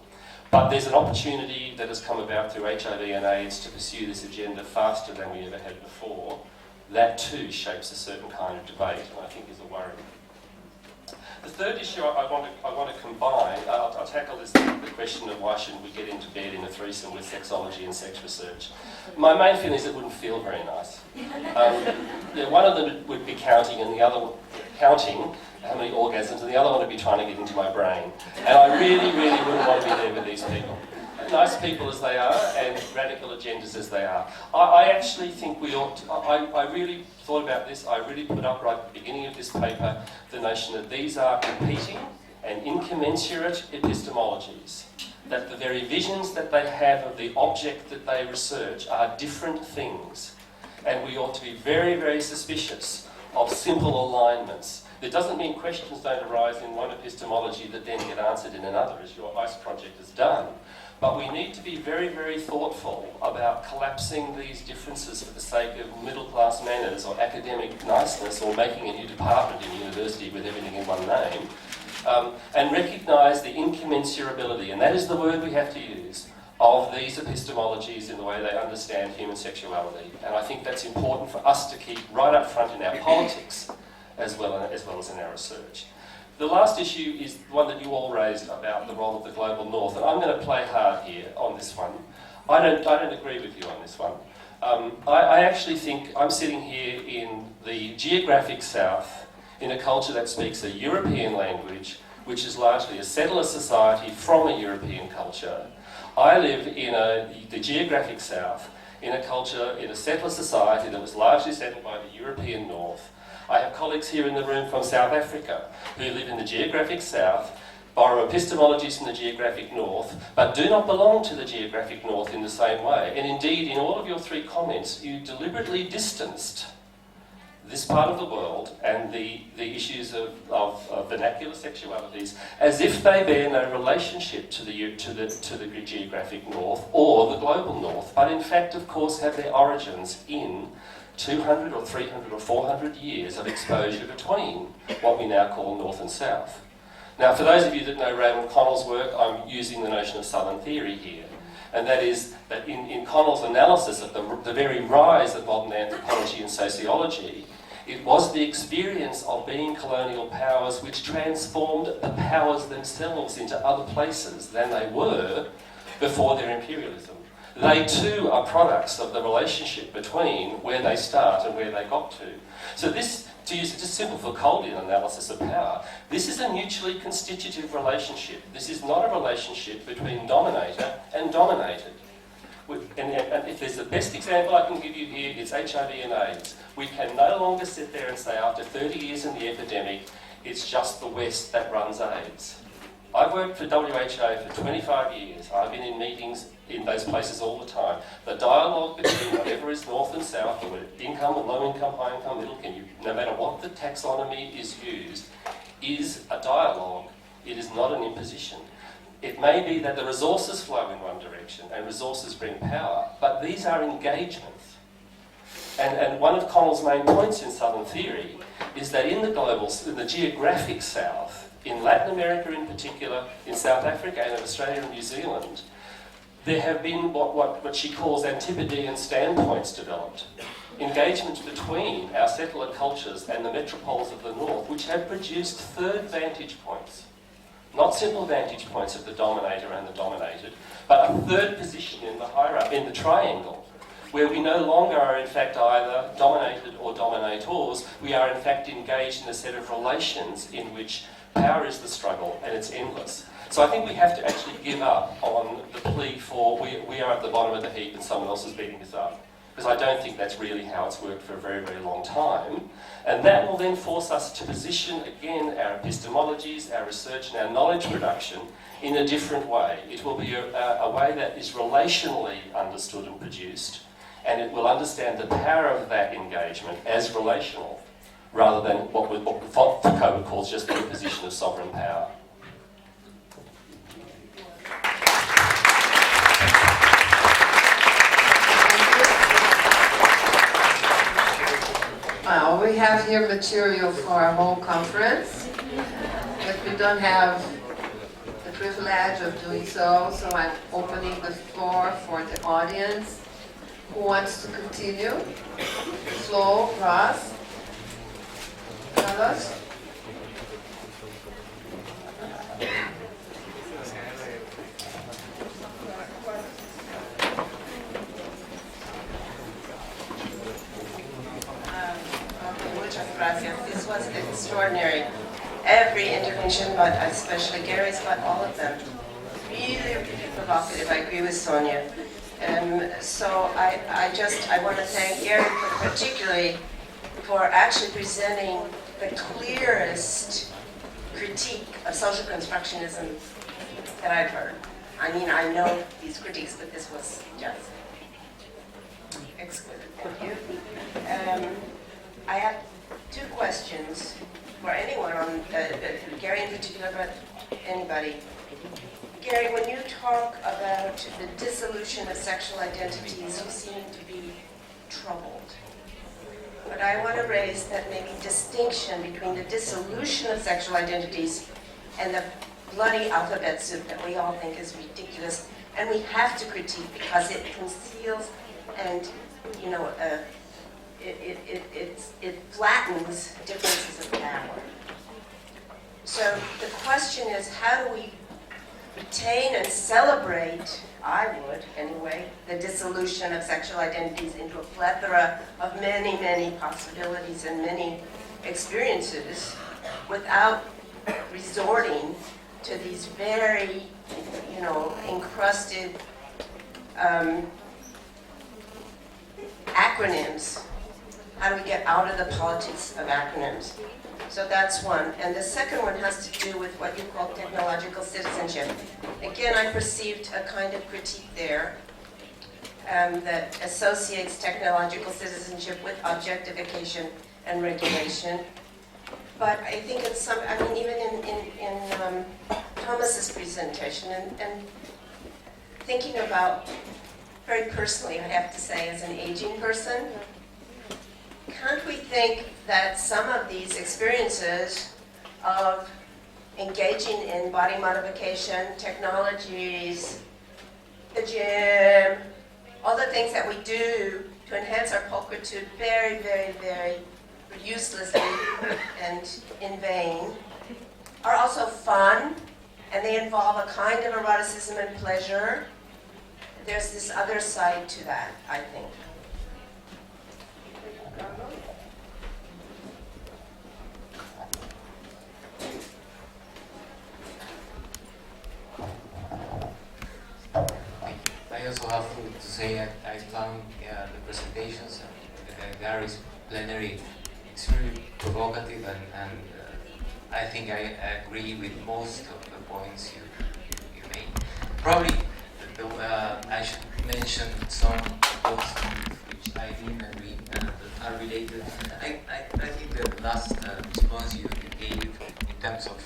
But there's an opportunity that has come about through HIV and AIDS to pursue this agenda faster than we ever had before. That too shapes a certain kind of debate, and I think is a worry. The third issue I want to combine, I'll tackle the question of why shouldn't we get into bed in a threesome with sexology and sex research. My main feeling is it wouldn't feel very nice. One of them would be counting, and the other counting how many orgasms, and the other one would be trying to get into my brain. And I really, really wouldn't want to be there with these people. Nice people as they are, and radical agendas as they are. I actually think we ought to, I really thought about this, I really put up right at the beginning of this paper the notion that these are competing and incommensurate epistemologies, that the very visions that they have of the object that they research are different things, and we ought to be very, very suspicious of simple alignments. It doesn't mean questions don't arise in one epistemology that then get answered in another, as your ICE project has done. But we need to be very, very thoughtful about collapsing these differences for the sake of middle-class manners or academic niceness or making a new department in university with everything in one name, and recognise the incommensurability, and that is the word we have to use, of these epistemologies in the way they understand human sexuality. And I think that's important for us to keep right up front in our politics as well as in our research. The last issue is one that you all raised about the role of the global north, and I'm going to play hard here on this one. I don't agree with you on this one. I actually think I'm sitting here in the geographic south in a culture that speaks a European language, which is largely a settler society from a European culture. I live in the geographic south in a culture, in a settler society that was largely settled by the European north. I have colleagues here in the room from South Africa who live in the geographic south, borrow epistemologies from the geographic north, but do not belong to the geographic north in the same way. And indeed, in all of your three comments, you deliberately distanced this part of the world and the issues of vernacular sexualities as if they bear no relationship to the geographic north or the global north, but in fact, of course, have their origins in 200 or 300 or 400 years of exposure between what we now call north and south. Now, for those of you that know Raymond Connell's work, I'm using the notion of Southern theory here. And that is that in Connell's analysis of the very rise of modern anthropology and sociology, it was the experience of being colonial powers which transformed the powers themselves into other places than they were before their imperialism. They too are products of the relationship between where they start and where they got to. So this, to use just simple Foucauldian analysis of power, this is a mutually constitutive relationship. This is not a relationship between dominator and dominated. And if there's the best example I can give you here, it's HIV and AIDS. We can no longer sit there and say after 30 years in the epidemic, it's just the West that runs AIDS. I've worked for WHO for 25 years. I've been in meetings in those places all the time. The dialogue between whatever is north and south, or income or low income, high income, middle income, no matter what the taxonomy is used, is a dialogue. It is not an imposition. It may be that the resources flow in one direction and resources bring power, but these are engagements. And one of Connell's main points in Southern theory is that in the geographic south, in Latin America in particular, in South Africa and in Australia and New Zealand, there have been what she calls antipodean standpoints developed. Engagements between our settler cultures and the metropoles of the north, which have produced third vantage points. Not simple vantage points of the dominator and the dominated, but a third position in the hierarchy, in the triangle, where we no longer are in fact either dominated or dominators. We are in fact engaged in a set of relations in which power is the struggle and it's endless. So I think we have to actually give up on the plea for we are at the bottom of the heap and someone else is beating us up. Because I don't think that's really how it's worked for a very, very long time. And that will then force us to position, again, our epistemologies, our research and our knowledge production in a different way. It will be a way that is relationally understood and produced, and it will understand the power of that engagement as relational, rather than what Foucault calls just the imposition of sovereign power. Well, we have here material for a whole conference, but we don't have the privilege of doing so, so I'm opening the floor for the audience. Who wants to continue? Flo, Ross, Carlos? This was extraordinary. Every intervention, but especially Gary's got all of them. Really, really provocative. I agree with Sonia. So I want to thank Gary particularly for actually presenting the clearest critique of social constructionism that I've heard. I mean, I know these critiques, but this was just exquisite. Thank you. I have two questions for anyone on Gary in particular, but anybody. Gary, when you talk about the dissolution of sexual identities, you seem to be troubled. But I want to raise that maybe distinction between the dissolution of sexual identities and the bloody alphabet soup that we all think is ridiculous, and we have to critique because it conceals and, you know, it flattens differences of power. So the question is, how do we retain and celebrate, I would anyway, the dissolution of sexual identities into a plethora of many, many possibilities and many experiences without resorting to these very, you know, encrusted acronyms. How do we get out of the politics of acronyms? So that's one. And the second one has to do with what you call technological citizenship. Again, I perceived a kind of critique there. that associates technological citizenship with objectification and regulation. But I think it's some, I mean, even in Thomas's presentation, and thinking about, very personally, I have to say, as an aging person, can't we think that some of these experiences of engaging in body modification, technologies, the gym, all the things that we do to enhance our pulchritude very, very, very uselessly and in vain, are also fun, and they involve a kind of eroticism and pleasure. There's this other side to that, I think. I also have to say that I found the presentations and Gary's plenary extremely provocative, and I think I agree with most of the points you made. Probably I should mention some of those which I didn't agree and that are related. I think the last response you gave in terms of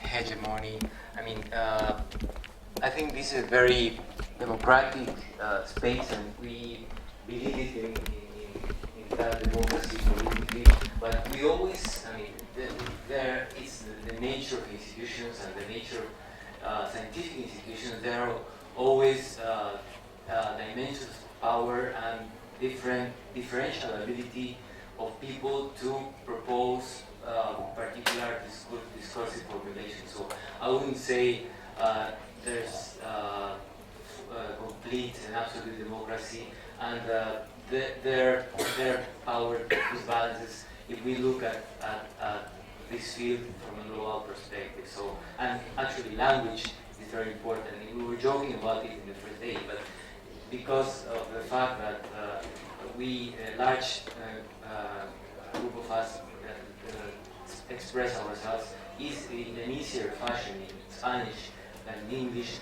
hegemony, I mean, I think this is a very democratic space, and we believe in that democracy politically, but we always, I mean, there is the nature of institutions and the nature of scientific institutions. There are always dimensions of power and differential ability of people to propose particular discursive formulation. So I wouldn't say there's complete and absolute democracy, and their power disbalances if we look at this field from a global perspective. So, and actually language is very important. We were joking about it in the first day, but because of the fact that we, a large group of us express ourselves is in an easier fashion in Spanish than in English,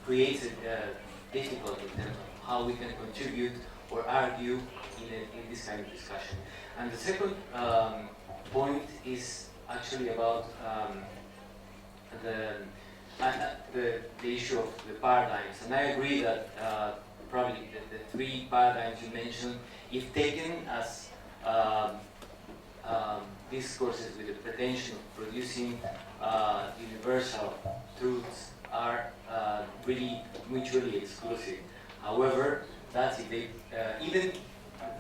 creates a difficulty in terms of how we can contribute or argue in this kind of discussion. And the second point is actually about the issue of the paradigms. And I agree that probably the three paradigms you mentioned, if taken as discourses with the pretension of producing universal truths, are really mutually exclusive. However, that's if they, even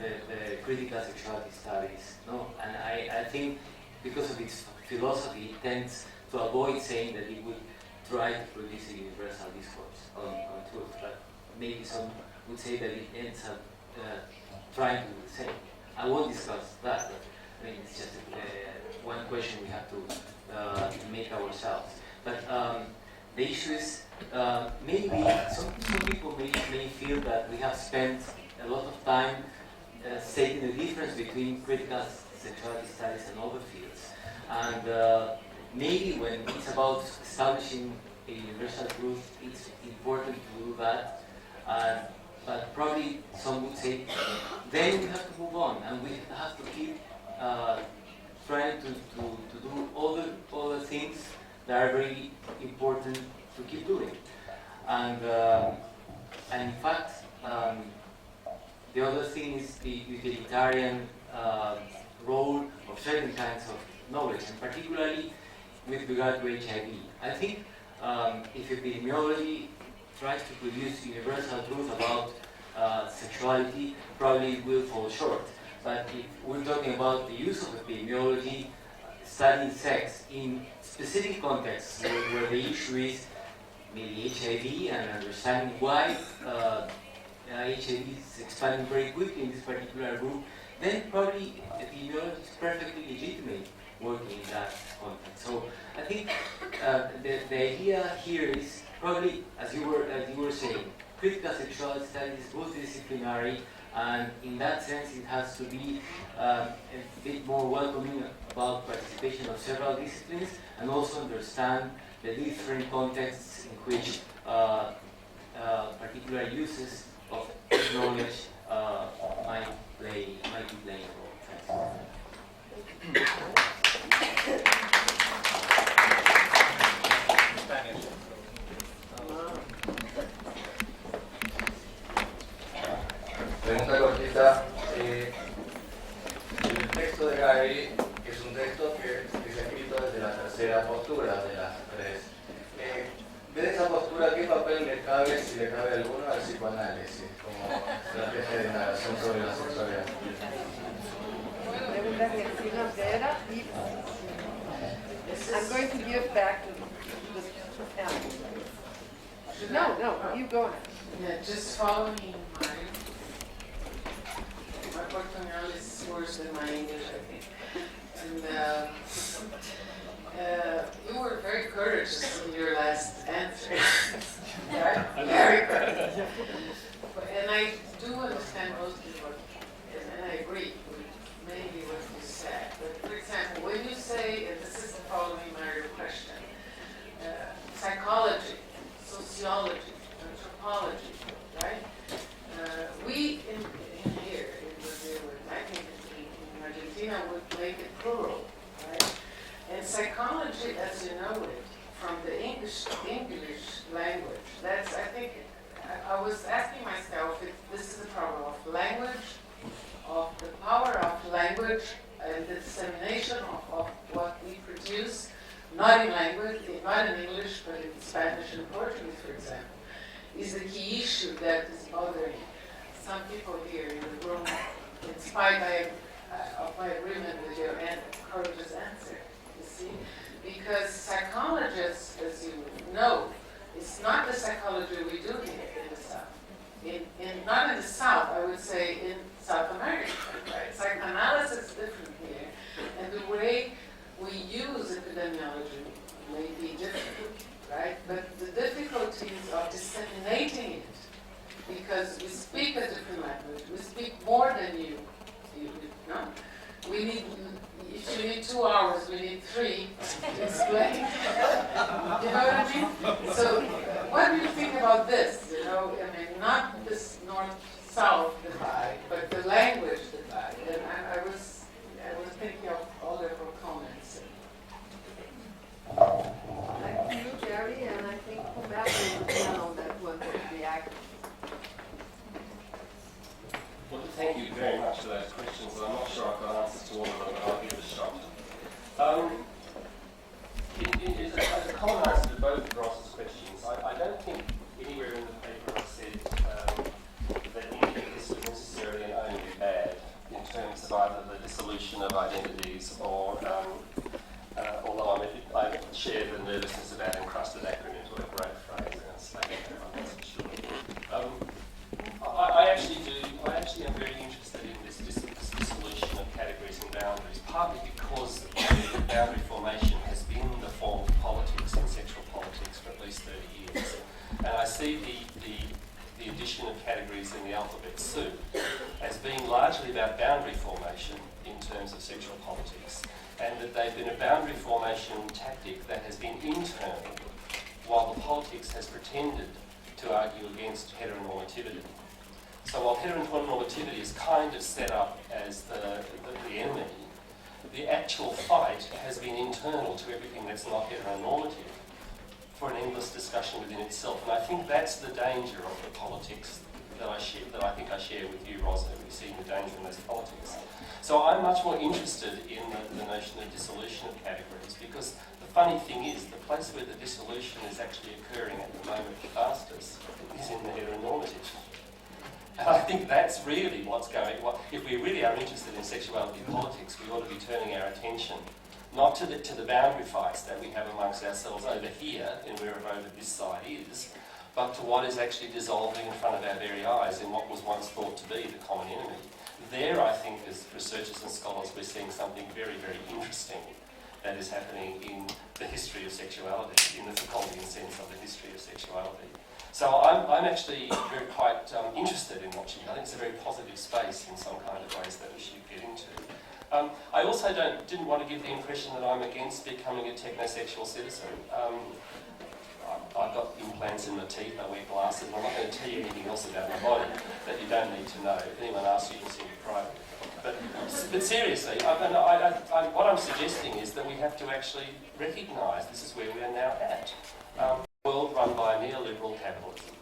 the critical sexuality studies, no? And I think because of its philosophy, it tends to avoid saying that it would try to produce a universal discourse on truth, but maybe some would say that it ends up trying to do the same. I won't discuss that, but I mean, it's just one question we have to make ourselves. But the issue is, maybe some people may feel that we have spent a lot of time stating the difference between critical sexuality studies and other fields. And maybe when it's about establishing a universal truth, it's important to do that. But probably some would say, then we have to move on, and we have to keep trying to do all the things that are very important to keep doing. And in fact, the other thing is the utilitarian role of certain kinds of knowledge, and particularly with regard to HIV. I think if epidemiology tries to produce universal truth about sexuality, probably it will fall short. But if we're talking about the use of epidemiology, studying sex in specific contexts where the issue is maybe HIV and understanding why HIV is expanding very quickly in this particular group, then probably epidemiology is perfectly legitimate working in that context. So I think the idea here is probably, as you were saying, critical sexuality studies is multidisciplinary, and in that sense it has to be a bit more welcoming about participation of several disciplines, and also understand the different contexts in which particular uses of knowledge might be playing for Spanish. Pregunta cortita. El texto de Gary es un texto que se ha escrito desde la tercera postura de las tres. De esa postura, ¿qué papel le cabe, si le cabe alguno, al psicoanálisis como estrategia de indagación sobre la sexualidad? I'm going to give back to the panel. No, you go ahead. Yeah, just following my Portuguese is worse than my English, I think. And you were very courageous in your last answer. Right? Very courageous. And I do understand mostly and I agree with maybe what you said. But for example, when you say, and this is the following my question, psychology, sociology, anthropology, right? We in here in Brazil, and I think in Argentina would make it plural, right? And psychology, as you know it, from the English language, that's, I think, I was asking myself if this is a problem of language, of the power of language and the dissemination of what we produce, not in language, not in English, but in Spanish and Portuguese, for example, is the key issue that is bothering some people here in the room, in spite of my agreement with your courageous answer, you see? Because psychologists, as you know, it's not the psychology we do here in the South. Not in the South, I would say in South America, right? Psychoanalysis is different here, and the way we use epidemiology may be different, right? But the difficulties of disseminating it, because we speak a different language, we speak more than you know? We need, if you need 2 hours, we need 3 to explain. You know what I mean? So, what do you think about this? You know, I mean, not this north-south divide, but the language divide. And I was thinking of all of your comments. Thank you, Jerry, and I think Cabral is the panel that will react. Well, thank you very much for those questions. I'm not sure I've got answers to all of them, but I'll give it a shot. As a common answer to both of Ross's questions, I don't think anywhere in the paper I said that any of this was necessarily and only bad in terms of either the dissolution of identities or, although I share the nervousness about encrusted acronyms, what a great phrase, and it's like, I'm not so sure. I actually am very interested in this dissolution of categories and boundaries, partly because boundary formation has been the form of politics and sexual politics for at least 30 years. And I see the addition of categories in the alphabet soup as being largely about boundary formation in terms of sexual politics, and that they've been a boundary formation tactic that has been internal, while the politics has pretended to argue against heteronormativity. So while heteronormativity is kind of set up as the enemy, the actual fight has been internal to everything that's not heteronormative for an endless discussion within itself. And I think that's the danger of the politics that I think I share with you, Rosa. We see the danger in those politics. So I'm much more interested in the notion of dissolution of categories, because the funny thing is, the place where the dissolution is actually occurring at the moment the fastest is in the heteronormative. And I think that's really what's going on. If we really are interested in sexuality politics, we ought to be turning our attention not to the boundary fights that we have amongst ourselves over here and wherever over this side is, but to what is actually dissolving in front of our very eyes in what was once thought to be the common enemy. There, I think, as researchers and scholars, we're seeing something very, very interesting that is happening in the history of sexuality, in the Foucauldian sense of the history of sexuality. So I'm actually quite interested in watching. I think it's a very positive space in some kind of ways that we should get into. I also didn't want to give the impression that I'm against becoming a technosexual citizen. I've got implants in my teeth, I wear glasses, and I'm not going to tell you anything else about my body that you don't need to know. If anyone asks, you can see me privately. But seriously, what I'm suggesting is that we have to actually recognise this is where we are now at. A world run by neoliberal capitalism.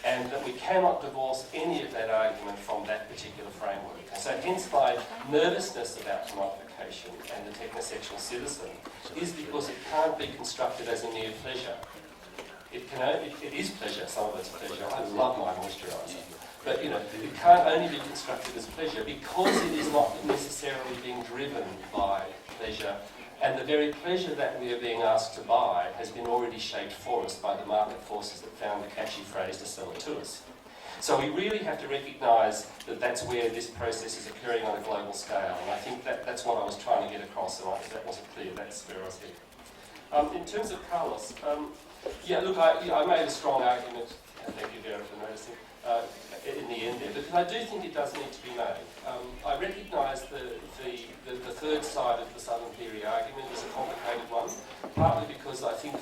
And that we cannot divorce any of that argument from that particular framework. And so hence my nervousness about commodification and the technosexual citizen is because it can't be constructed as a mere pleasure. It is pleasure, some of it's pleasure. I love my moisturiser. But it can't only be constructed as pleasure because it is not necessarily being driven by pleasure. And the very pleasure that we are being asked to buy has been already shaped for us by the market forces that found the catchy phrase to sell it to us. So we really have to recognise that that's where this process is occurring on a global scale. And I think that's what I was trying to get across, and if that wasn't clear, that's where I was heading. In terms of Carlos, I made a strong argument, thank you Vera for noticing, in the end there, but I do think it does need to be made. I recognise the third side of the Southern theory argument is a complicated one, partly because I think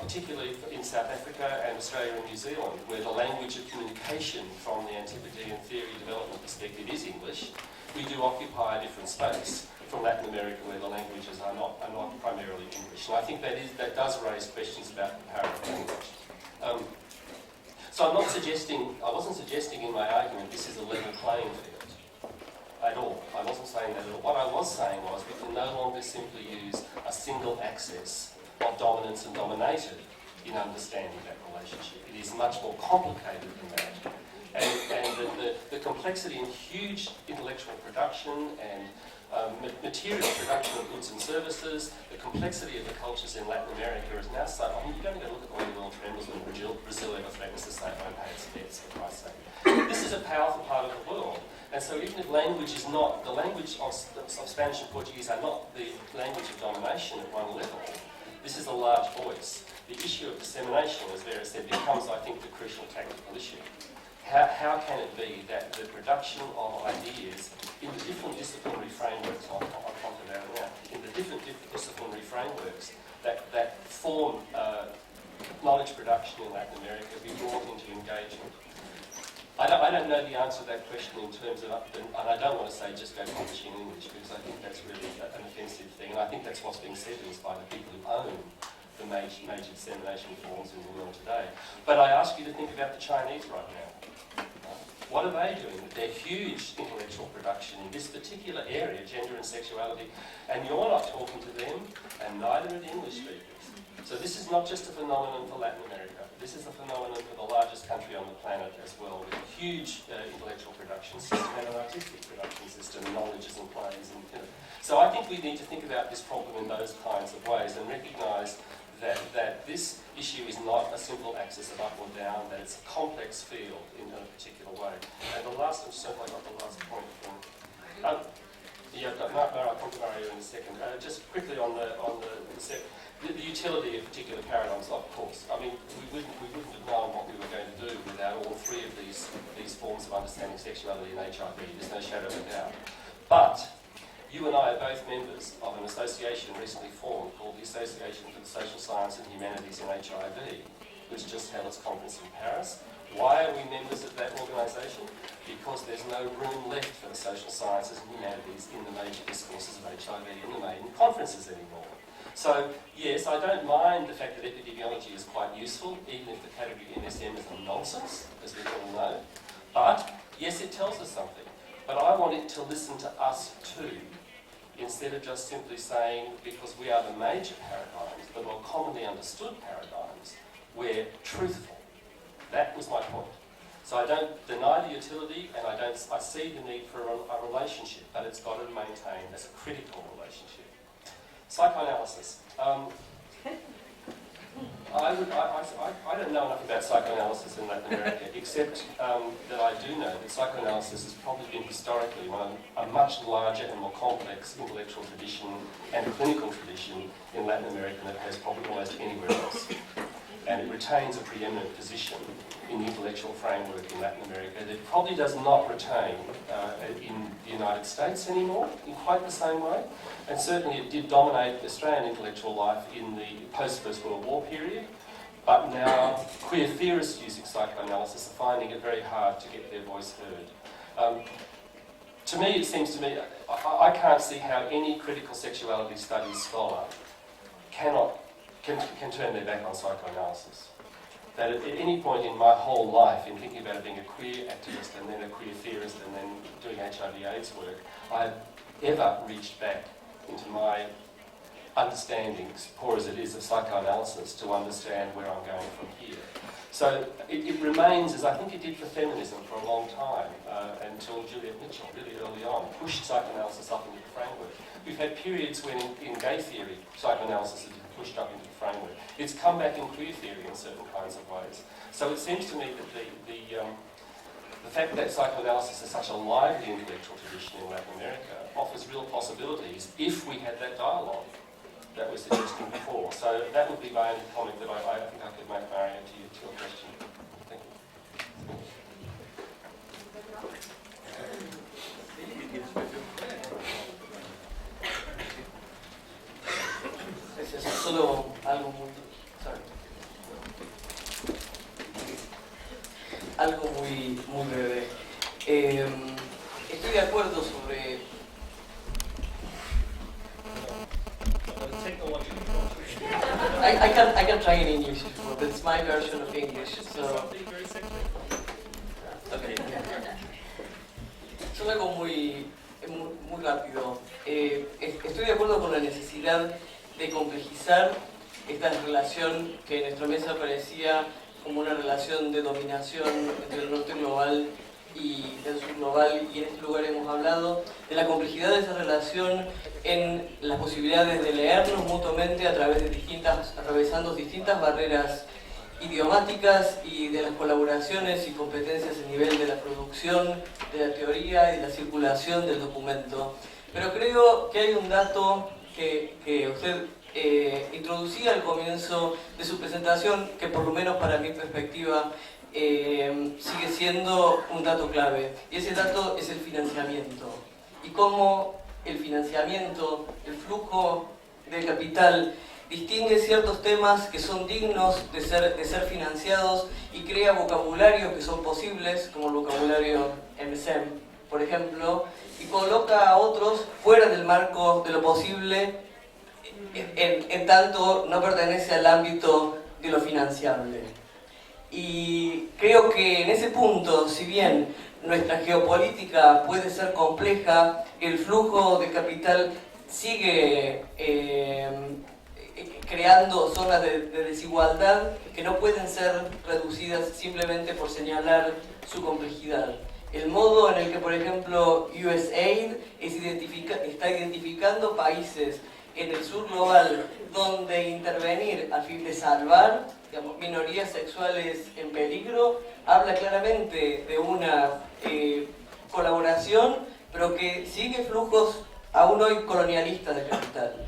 particularly in South Africa and Australia and New Zealand, where the language of communication from the Antipodean theory development perspective is English, we do occupy a different space from Latin America, where the languages are not primarily English. And I think that does raise questions about comparative language. So I wasn't suggesting in my argument this is a level playing field at all. I wasn't saying that at all. What I was saying was we can no longer simply use a single axis of dominance and dominated in understanding that relationship. It is much more complicated than that. And the complexity and huge intellectual production and material production of goods and services, the complexity of the cultures in Latin America is now so... I mean, you're going to go look at the way the world trembles when Brazil ever threatens to say, don't pay its debts, for Christ's sake. This is a powerful part of the world. And so even if language is not... The language of Spanish and Portuguese are not the language of domination at one level. This is a large voice. The issue of dissemination, as Vera said, becomes, I think, the crucial tactical issue. How can it be that the production of ideas in the different disciplinary frameworks, I'll talk about it now, in the different disciplinary frameworks that form knowledge production in Latin America be brought into engagement? I don't know the answer to that question in terms of, and I don't want to say just go publishing in English, because I think that's really an offensive thing, and I think that's what's being said to us by the people who own the major dissemination forms in the world today. But I ask you to think about the Chinese right now. What are they doing with their huge intellectual production in this particular area, gender and sexuality? And you're not talking to them, and neither are the English speakers. So this is not just a phenomenon for Latin America. This is a phenomenon for the largest country on the planet as well, with a huge intellectual production system and an artistic production system, knowledges and plays. So I think we need to think about this problem in those kinds of ways and recognise that this issue is not a simple axis of up or down, that it's a complex field in a particular way. And the last, I got the last point from... I'll come to Mauro in a second. Just quickly on the utility of particular paradigms, of course. I mean, we wouldn't have known what we were going to do without all three of these forms of understanding sexuality and HIV. There's no shadow of a doubt. But you and I are both members of an association recently formed called the Association for the Social Science and Humanities in HIV, which just held its conference in Paris. Why are we members of that organisation? Because there's no room left for the social sciences and humanities in the major discourses of HIV in the main conferences anymore. So, yes, I don't mind the fact that epidemiology is quite useful, even if the category MSM is a nonsense, as we all know. But, yes, it tells us something. But I want it to listen to us too, instead of just simply saying, because we are the major paradigms, the more commonly understood paradigms, we're truthful. That was my point. So I don't deny the utility, and I see the need for a relationship, but it's got to be maintained as a critical relationship. Psychoanalysis. I don't know enough about psychoanalysis in Latin America, except that I do know that psychoanalysis has probably been historically a much larger and more complex intellectual tradition and clinical tradition in Latin America than it has probably almost anywhere else. And it retains a preeminent position in the intellectual framework in Latin America that it probably does not retain in the United States anymore in quite the same way. And certainly it did dominate Australian intellectual life in the post-First World War period. But now queer theorists using psychoanalysis are finding it very hard to get their voice heard. To me, it seems to me, I can't see how any critical sexuality studies scholar can turn their back on psychoanalysis. That at any point in my whole life, in thinking about being a queer activist and then a queer theorist and then doing HIV/AIDS work, I've ever reached back into my understanding, poor as it is, of psychoanalysis to understand where I'm going from here. So it remains, as I think it did for feminism for a long time, until Juliet Mitchell, really early on, pushed psychoanalysis up into the framework. We've had periods when in gay theory, psychoanalysis has been pushed up into the framework. It's come back in queer theory in certain kinds of ways. So it seems to me that the fact that psychoanalysis is such a lively intellectual tradition in Latin America offers real possibilities if we had that dialogue that we're suggesting before. So that would be my only comment that I think I could make, Mario, to your question. Thank you. Solo algo muy, algo muy breve. Estoy de acuerdo sobre I can try in English, but it's my version of English. So okay. Solo algo muy rápido. Estoy de acuerdo con la necesidad de complejizar esta relación que en nuestra mesa parecía como una relación de dominación entre el norte global y el sur global, y en este lugar hemos hablado de la complejidad de esa relación en las posibilidades de leernos mutuamente atravesando distintas barreras idiomáticas y de las colaboraciones y competencias a nivel de la producción, de la teoría y de la circulación del documento. Pero creo que hay un dato que usted introducía al comienzo de su presentación, que por lo menos para mi perspectiva sigue siendo un dato clave, y ese dato es el financiamiento. Y cómo el financiamiento, el flujo del capital, distingue ciertos temas que son dignos de ser financiados y crea vocabularios que son posibles, como el vocabulario MSM, por ejemplo, y coloca a otros fuera del marco de lo posible, en tanto no pertenece al ámbito de lo financiable. Y creo que en ese punto, si bien nuestra geopolítica puede ser compleja, el flujo de capital sigue creando zonas de desigualdad que no pueden ser reducidas simplemente por señalar su complejidad. El modo en el que, por ejemplo, USAID está identificando países en el sur global donde intervenir a fin de salvar, digamos, minorías sexuales en peligro, habla claramente de una colaboración, pero que sigue flujos aún hoy colonialistas de capital.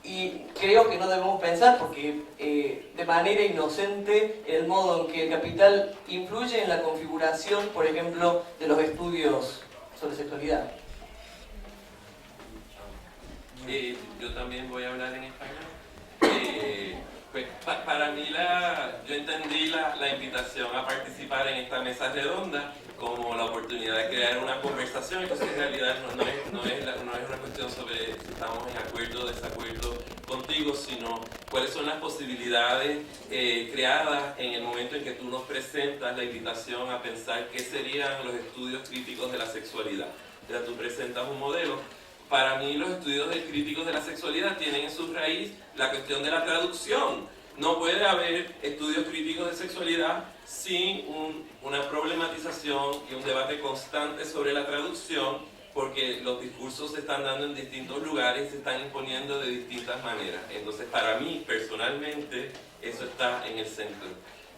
Y creo que no debemos pensar, porque de manera inocente, el modo en que el capital influye en la configuración, por ejemplo, de los estudios sobre sexualidad. Yo también voy a hablar en español. Pues para mí yo entendí la invitación a participar en esta mesa redonda como la oportunidad de crear una conversación. Entonces en realidad no es una cuestión sobre si estamos en acuerdo o desacuerdo contigo, sino cuáles son las posibilidades creadas en el momento en que tú nos presentas la invitación a pensar qué serían los estudios críticos de la sexualidad. O sea, tú presentas un modelo. Para mí los estudios críticos de la sexualidad tienen en su raíz la cuestión de la traducción. No puede haber estudios críticos de sexualidad sin una problematización y un debate constante sobre la traducción, porque los discursos se están dando en distintos lugares y se están imponiendo de distintas maneras. Entonces, para mí, personalmente, eso está en el centro.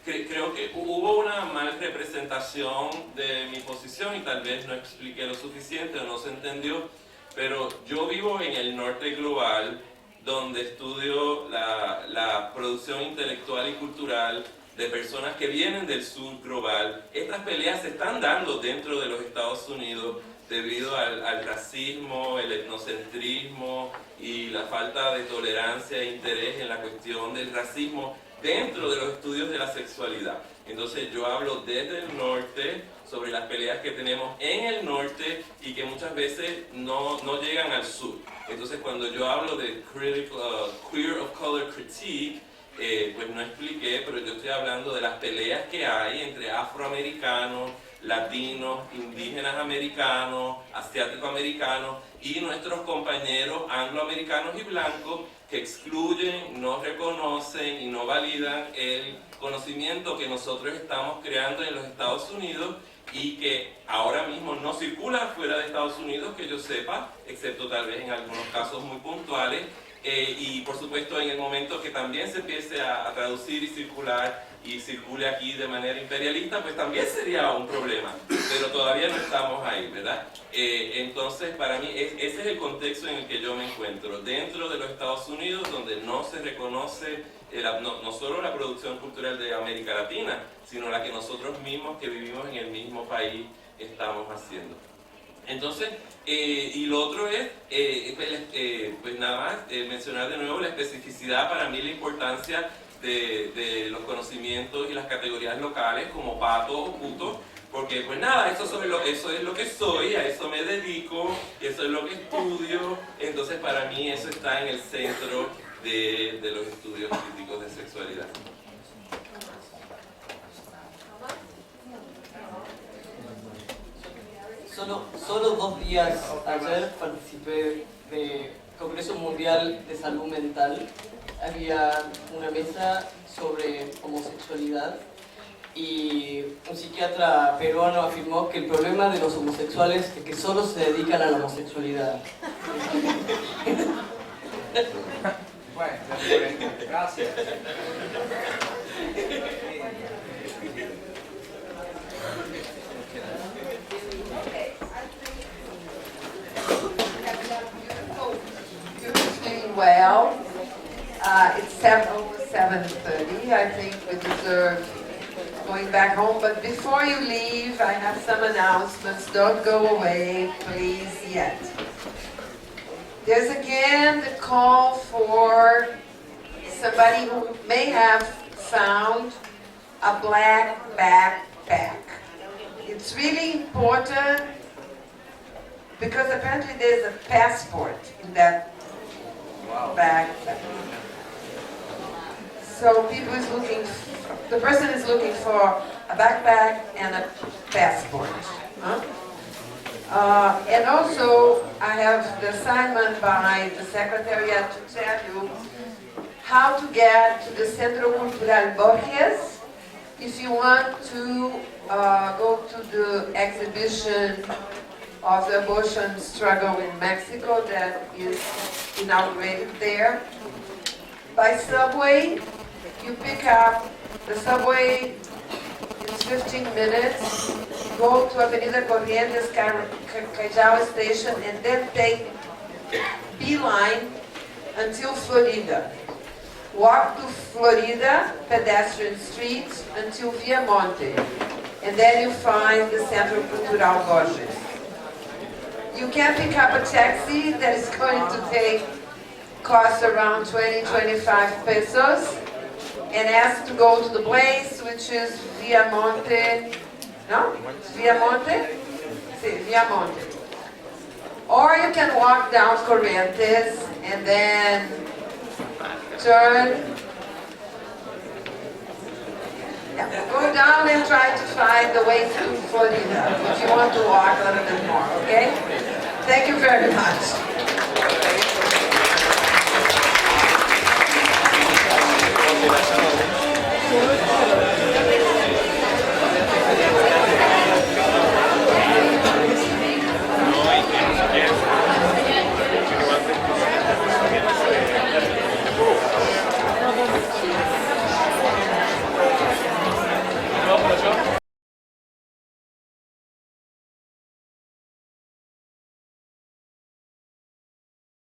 Creo que hubo una mal representación de mi posición y tal vez no expliqué lo suficiente o no se entendió. Pero yo vivo en el norte global, donde estudio la producción intelectual y cultural de personas que vienen del sur global. Estas peleas se están dando dentro de los Estados Unidos debido al racismo, el etnocentrismo y la falta de tolerancia e interés en la cuestión del racismo dentro de los estudios de la sexualidad. Entonces yo hablo desde el norte sobre las peleas que tenemos en el norte y que muchas veces no llegan al sur. Entonces cuando yo hablo de Queer of Color Critique, pues no expliqué, pero yo estoy hablando de las peleas que hay entre afroamericanos, latinos, indígenas americanos, asiáticos americanos y nuestros compañeros angloamericanos y blancos que excluyen, no reconocen y no validan el conocimiento que nosotros estamos creando en los Estados Unidos y que ahora mismo no circula fuera de Estados Unidos, que yo sepa, excepto tal vez en algunos casos muy puntuales, y por supuesto en el momento que también se empiece a traducir y circular y circule aquí de manera imperialista, pues también sería un problema, pero todavía no estamos ahí, ¿verdad? Entonces para mí ese es el contexto en el que yo me encuentro, dentro de los Estados Unidos, donde no se reconoce no solo la producción cultural de América Latina, sino la que nosotros mismos que vivimos en el mismo país estamos haciendo. Entonces, y lo otro es, pues nada más, mencionar de nuevo la especificidad, para mí la importancia de los conocimientos y las categorías locales como pato o puto, porque pues nada, eso es lo que soy, a eso me dedico, eso es lo que estudio, entonces para mí eso está en el centro de los estudios críticos de sexualidad. Solo 2 días ayer participé del Congreso Mundial de Salud Mental. Había una mesa sobre homosexualidad y un psiquiatra peruano afirmó que el problema de los homosexuales es que solo se dedican a la homosexualidad. Bueno, gracias. Well, it's over 7:30. I think we deserve going back home. But before you leave, I have some announcements. Don't go away, please, yet. There's again the call for somebody who may have found a black backpack. It's really important because apparently there's a passport in that backpack. So people is looking, the person is looking for a backpack and a passport. Huh? And also, I have the assignment by the Secretariat to tell you how to get to the Centro Cultural Borges if you want to go to the exhibition of the abortion struggle in Mexico that is inaugurated there. By subway, you pick up the subway, it's 15 minutes, go to Avenida Corrientes, Callao station, and then take beeline until Florida. Walk to Florida, pedestrian street, until Viamonte, and then you find the Centro Cultural Borges. You can pick up a taxi that is going to cost around 20-25 pesos, and ask to go to the place, which is Viamonte, no? Viamonte? Sí, Viamonte. Or you can walk down Corrientes and then turn, go down and try to find the way to Florida if you want to walk a little bit more, okay? Thank you very much.